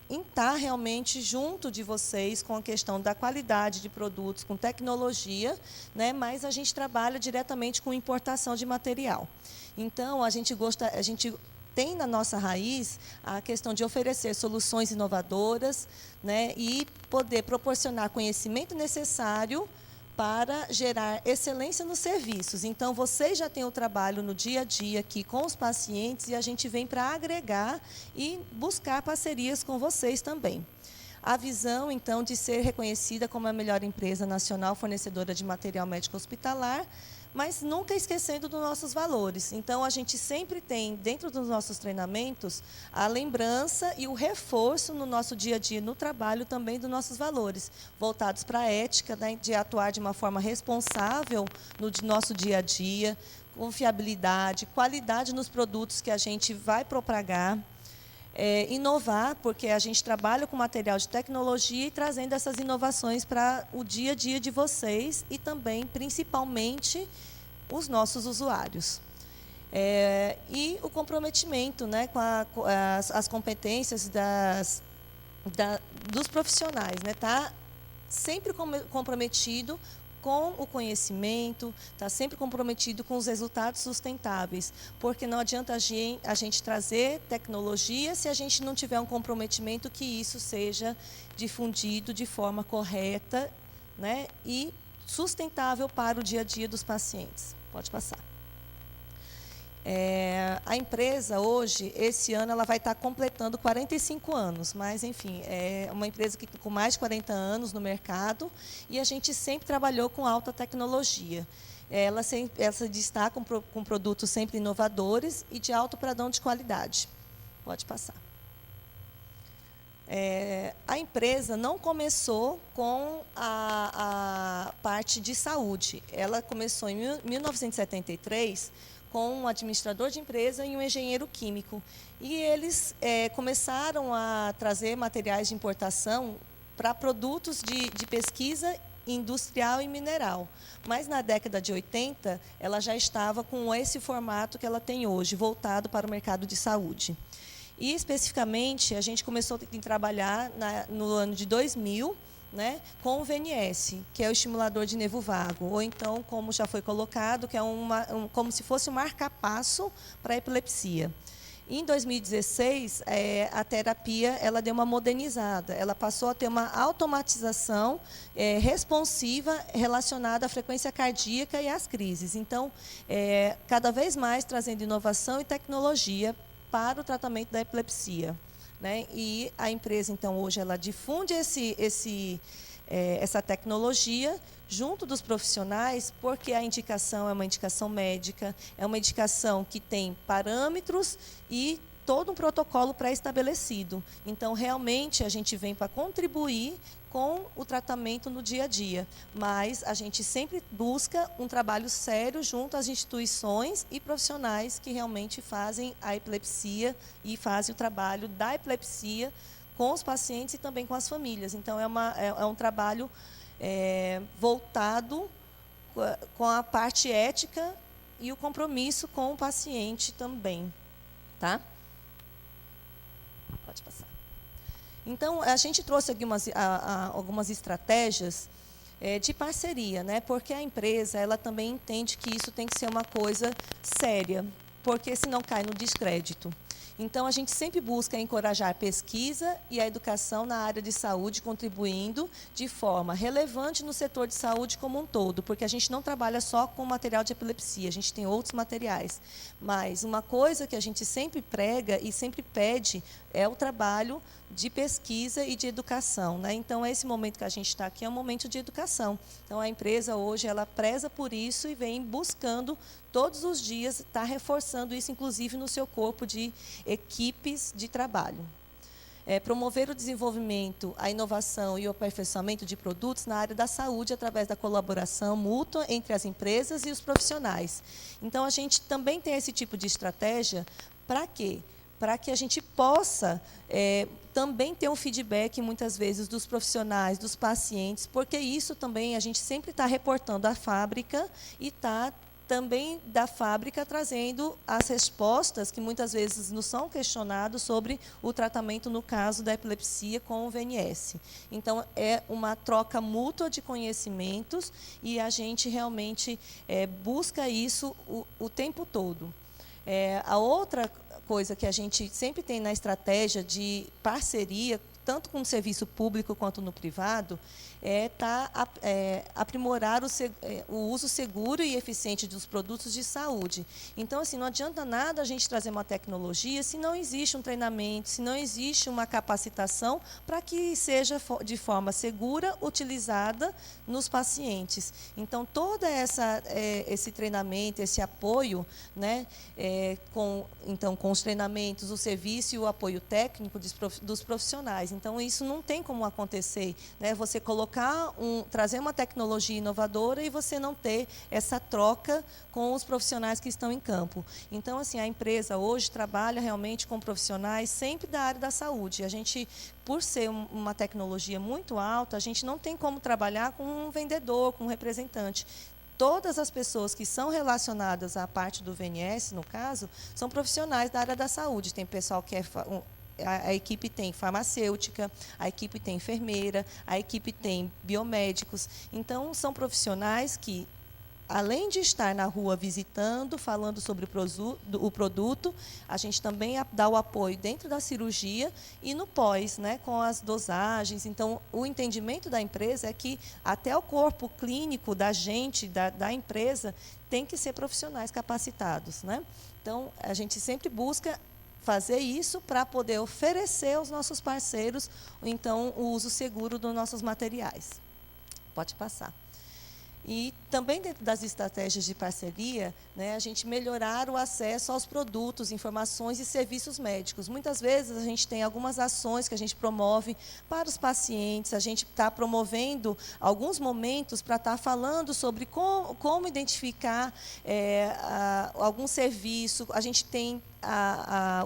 estar realmente junto de vocês com a questão da qualidade de produtos, com tecnologia, né, mas a gente trabalha diretamente com importação de material. Então, a gente tem na nossa raiz a questão de oferecer soluções inovadoras, né, e poder proporcionar conhecimento necessário para gerar excelência nos serviços. Então, vocês já têm o trabalho no dia a dia aqui com os pacientes e a gente vem para agregar e buscar parcerias com vocês também. A visão, então, de ser reconhecida como a melhor empresa nacional fornecedora de material médico hospitalar, mas nunca esquecendo dos nossos valores. Então, a gente sempre tem, dentro dos nossos treinamentos, a lembrança e o reforço no nosso dia a dia, no trabalho também dos nossos valores, voltados para a ética, né, de atuar de uma forma responsável no nosso dia a dia, confiabilidade, qualidade nos produtos que a gente vai propagar, inovar, porque a gente trabalha com material de tecnologia e trazendo essas inovações para o dia a dia de vocês e também, principalmente, os nossos usuários. E o comprometimento, né, com as competências dos profissionais, né, tá sempre comprometido com o conhecimento, está sempre comprometido com os resultados sustentáveis, porque não adianta a gente trazer tecnologia se a gente não tiver um comprometimento que isso seja difundido de forma correta, né, e sustentável para o dia a dia dos pacientes. Pode passar. A empresa hoje, esse ano, ela vai estar completando 45 anos, mas, enfim, é uma empresa que com mais de 40 anos no mercado e a gente sempre trabalhou com alta tecnologia. Ela se destaca com produtos sempre inovadores e de alto padrão de qualidade. Pode passar. A empresa não começou com a parte de saúde. Ela começou em 1973 com um administrador de empresa e um engenheiro químico. E eles começaram a trazer materiais de importação para produtos de pesquisa industrial e mineral. Mas, na década de 80, ela já estava com esse formato que ela tem hoje, voltado para o mercado de saúde. E, especificamente, a gente começou a trabalhar no ano de 2000, né, com o VNS, que é o estimulador de nervo vago, ou então, como já foi colocado, que é como se fosse um marca-passo para a epilepsia. Em 2016, a terapia ela deu uma modernizada, ela passou a ter uma automatização responsiva relacionada à frequência cardíaca e às crises. Então, cada vez mais trazendo inovação e tecnologia para o tratamento da epilepsia. Né? E a empresa, então, hoje, ela difunde essa tecnologia junto dos profissionais, porque a indicação é uma indicação médica, é uma indicação que tem parâmetros e todo um protocolo pré-estabelecido. Então, realmente, a gente vem para contribuir com o tratamento no dia a dia, mas a gente sempre busca um trabalho sério junto às instituições e profissionais que realmente fazem a epilepsia e fazem o trabalho da epilepsia com os pacientes e também com as famílias. Então, é um trabalho voltado com a parte ética e o compromisso com o paciente também. Tá? Pode passar. Então, a gente trouxe algumas estratégias de parceria, né? Porque a empresa ela também entende que isso tem que ser uma coisa séria, porque senão cai no descrédito. Então, a gente sempre busca encorajar a pesquisa e a educação na área de saúde, contribuindo de forma relevante no setor de saúde como um todo, porque a gente não trabalha só com material de epilepsia, a gente tem outros materiais. Mas uma coisa que a gente sempre prega e sempre pede é o trabalho de pesquisa e de educação, né? Então, esse momento que a gente está aqui é um momento de educação. Então, a empresa hoje ela preza por isso e vem buscando todos os dias estar reforçando isso, inclusive no seu corpo de equipes de trabalho. Promover o desenvolvimento, a inovação e o aperfeiçoamento de produtos na área da saúde através da colaboração mútua entre as empresas e os profissionais. Então, a gente também tem esse tipo de estratégia para quê? Para que a gente possa também ter um feedback, muitas vezes, dos profissionais, dos pacientes, porque isso também a gente sempre está reportando à fábrica e está também da fábrica trazendo as respostas que muitas vezes nos são questionados sobre o tratamento no caso da epilepsia com o VNS. Então, é uma troca mútua de conhecimentos e a gente realmente busca isso o tempo todo. A outra coisa que a gente sempre tem na estratégia de parceria, tanto com o serviço público quanto no privado, aprimorar o uso seguro e eficiente dos produtos de saúde. Então, assim, não adianta nada a gente trazer uma tecnologia se não existe um treinamento, se não existe uma capacitação para que seja de forma segura utilizada nos pacientes. Então, todo esse treinamento, esse apoio, né, com os treinamentos, o serviço e o apoio técnico dos profissionais. Então, isso não tem como acontecer, né? Você trazer uma tecnologia inovadora e você não ter essa troca com os profissionais que estão em campo. Então, assim, a empresa hoje trabalha realmente com profissionais sempre da área da saúde. A gente, por ser uma tecnologia muito alta, a gente não tem como trabalhar com um vendedor, com um representante. Todas as pessoas que são relacionadas à parte do VNS, no caso, são profissionais da área da saúde. Tem pessoal que a equipe tem farmacêutica, a equipe tem enfermeira, a equipe tem biomédicos. Então, são profissionais que, além de estar na rua visitando, falando sobre o produto, a gente também dá o apoio dentro da cirurgia e no pós, né, com as dosagens. Então, o entendimento da empresa é que até o corpo clínico da gente, da empresa, tem que ser profissionais capacitados, né? Então, a gente sempre busca fazer isso para poder oferecer aos nossos parceiros, então, o uso seguro dos nossos materiais. Pode passar. E também dentro das estratégias de parceria, né, a gente melhorar o acesso aos produtos, informações e serviços médicos. Muitas vezes a gente tem algumas ações que a gente promove para os pacientes, a gente está promovendo alguns momentos para estar falando sobre como identificar algum serviço. A gente tem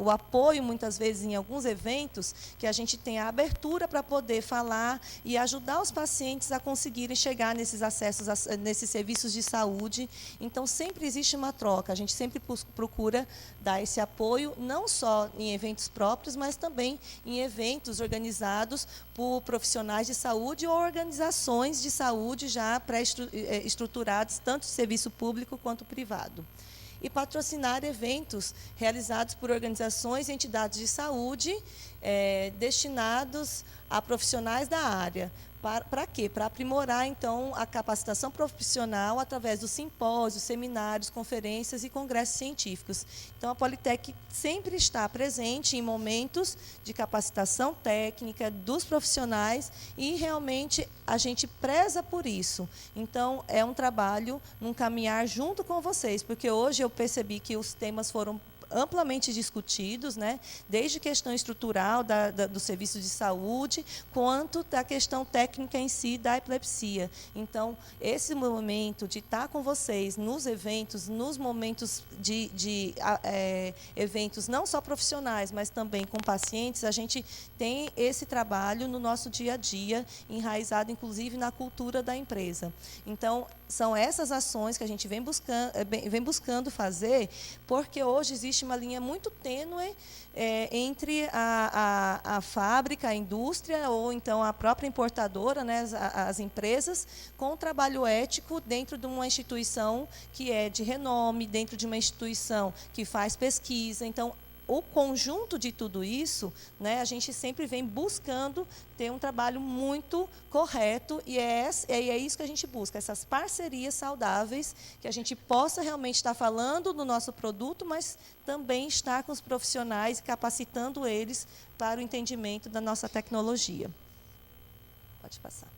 o apoio, muitas vezes, em alguns eventos, que a gente tem a abertura para poder falar e ajudar os pacientes a conseguirem chegar nesses acessos, nesses serviços de saúde. Então, sempre existe uma troca. A gente sempre procura dar esse apoio, não só em eventos próprios, mas também em eventos organizados por profissionais de saúde ou organizações de saúde já pré-estruturadas, tanto de serviço público quanto privado. E patrocinar eventos realizados por organizações e entidades de saúde destinados a profissionais da área. Para quê? Para aprimorar, então, a capacitação profissional através dos simpósios, seminários, conferências e congressos científicos. Então, a Politec sempre está presente em momentos de capacitação técnica dos profissionais e, realmente, a gente preza por isso. Então, é um trabalho, um caminhar junto com vocês, porque hoje eu percebi que os temas foram amplamente discutidos, né? Desde questão estrutural do serviço de saúde, quanto da questão técnica em si da epilepsia. Então, esse momento de estar com vocês nos eventos, nos momentos de eventos não só profissionais, mas também com pacientes, a gente tem esse trabalho no nosso dia a dia, enraizado, inclusive, na cultura da empresa. Então, são essas ações que a gente vem buscando fazer, porque hoje existe uma linha muito tênue entre a fábrica, a indústria, ou então a própria importadora, né, as empresas, com o trabalho ético dentro de uma instituição que é de renome, dentro de uma instituição que faz pesquisa. Então, o conjunto de tudo isso, né, a gente sempre vem buscando ter um trabalho muito correto e é isso que a gente busca, essas parcerias saudáveis, que a gente possa realmente estar falando do nosso produto, mas também estar com os profissionais, capacitando eles para o entendimento da nossa tecnologia. Pode passar.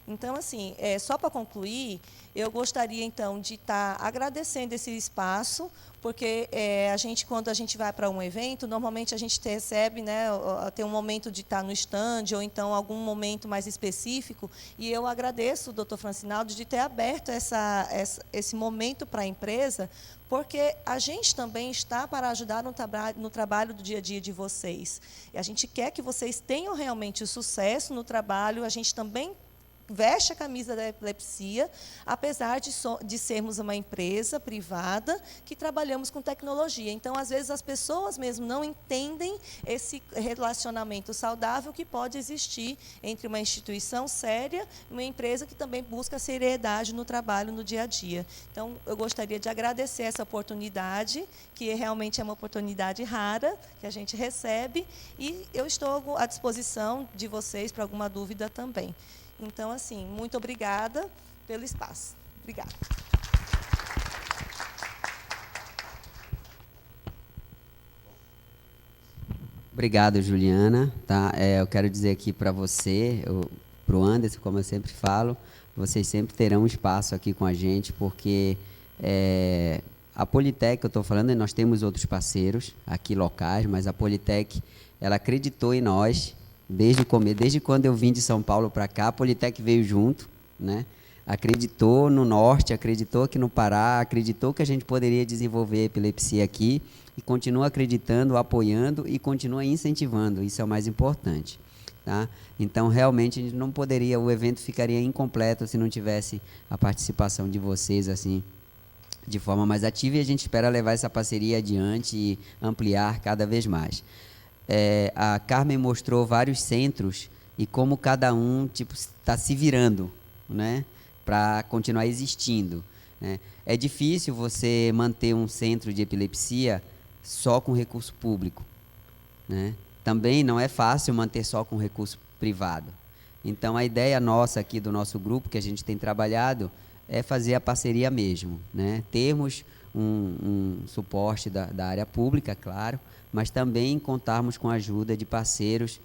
Então, assim, só para concluir, eu gostaria, então, de estar agradecendo esse espaço, porque quando a gente vai para um evento, normalmente a gente recebe, né, tem um momento de estar no stand, ou então algum momento mais específico, e eu agradeço, doutor Francinaldo, de ter aberto esse momento para a empresa, porque a gente também está para ajudar no trabalho do dia a dia de vocês. E a gente quer que vocês tenham realmente o sucesso no trabalho, a gente também veste a camisa da epilepsia, apesar de sermos uma empresa privada que trabalhamos com tecnologia. Então, às vezes, as pessoas mesmo não entendem esse relacionamento saudável que pode existir entre uma instituição séria e uma empresa que também busca seriedade no trabalho, no dia a dia. Então, eu gostaria de agradecer essa oportunidade, que realmente é uma oportunidade rara, que a gente recebe, e eu estou à disposição de vocês para alguma dúvida também. Então, assim, muito obrigada pelo espaço. Obrigada. Obrigado, Juliana. Tá? Eu quero dizer aqui para você, para o Anderson, como eu sempre falo, vocês sempre terão espaço aqui com a gente, porque a Politec, eu estou falando, nós temos outros parceiros aqui locais, mas a Politec, ela acreditou em nós, desde o começo, desde quando eu vim de São Paulo para cá, a Politec veio junto, né? Acreditou no Norte, acreditou aqui no Pará, acreditou que a gente poderia desenvolver epilepsia aqui e continua acreditando, apoiando e continua incentivando, isso é o mais importante. Tá? Então, realmente, a gente não poderia, o evento ficaria incompleto se não tivesse a participação de vocês, assim, de forma mais ativa, e a gente espera levar essa parceria adiante e ampliar cada vez mais. A Carmen mostrou vários centros e como cada um está se virando, né, para continuar existindo, né. É difícil você manter um centro de epilepsia só com recurso público, né. Também não é fácil manter só com recurso privado. Então, a ideia nossa aqui do nosso grupo, que a gente tem trabalhado, é fazer a parceria mesmo, né. Termos um suporte da área pública, claro, mas também contarmos com a ajuda de parceiros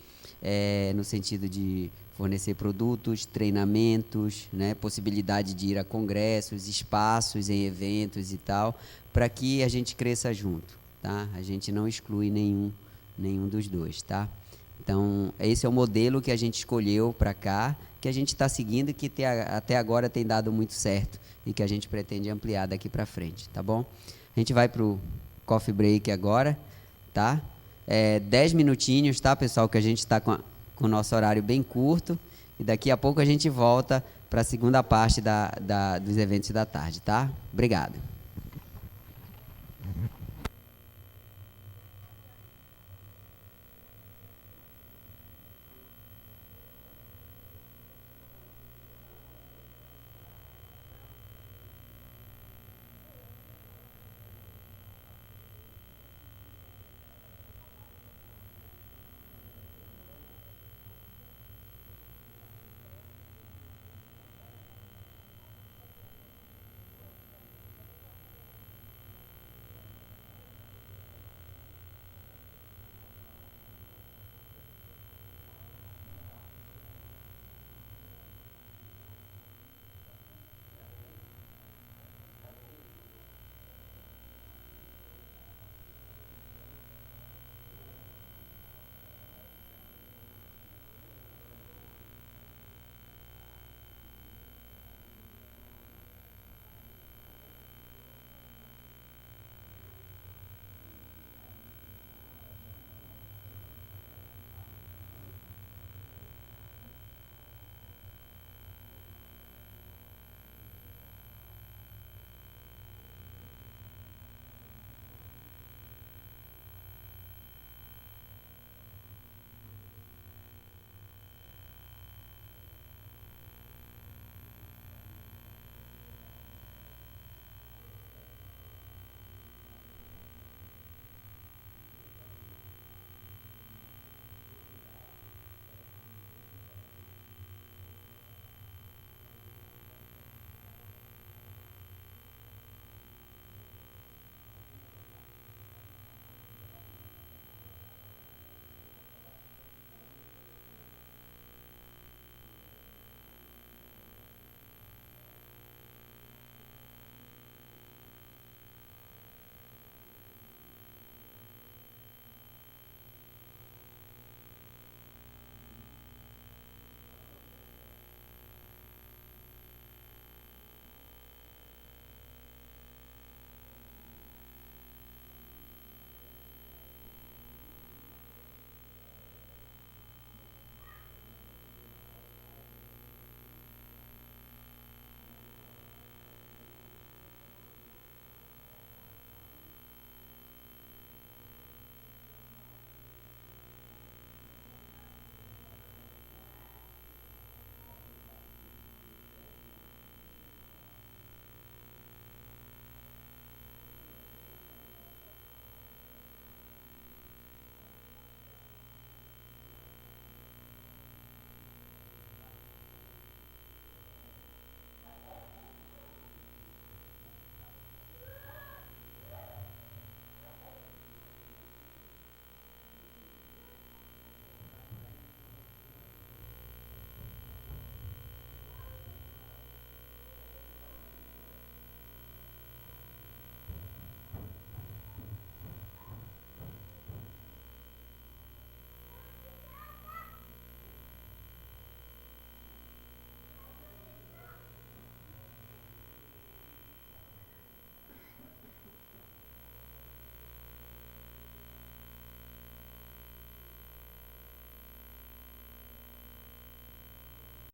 no sentido de fornecer produtos, treinamentos, né, possibilidade de ir a congressos, espaços em eventos e tal, para que a gente cresça junto, tá? A gente não exclui nenhum dos dois, tá? Então, esse é o modelo que a gente escolheu para cá, que a gente está seguindo e que até agora tem dado muito certo e que a gente pretende ampliar daqui para frente, tá bom? A gente vai para o coffee break agora, tá? 10 minutinhos, tá, pessoal, que a gente está com o nosso horário bem curto e daqui a pouco a gente volta para a segunda parte dos eventos da tarde, tá? Obrigado.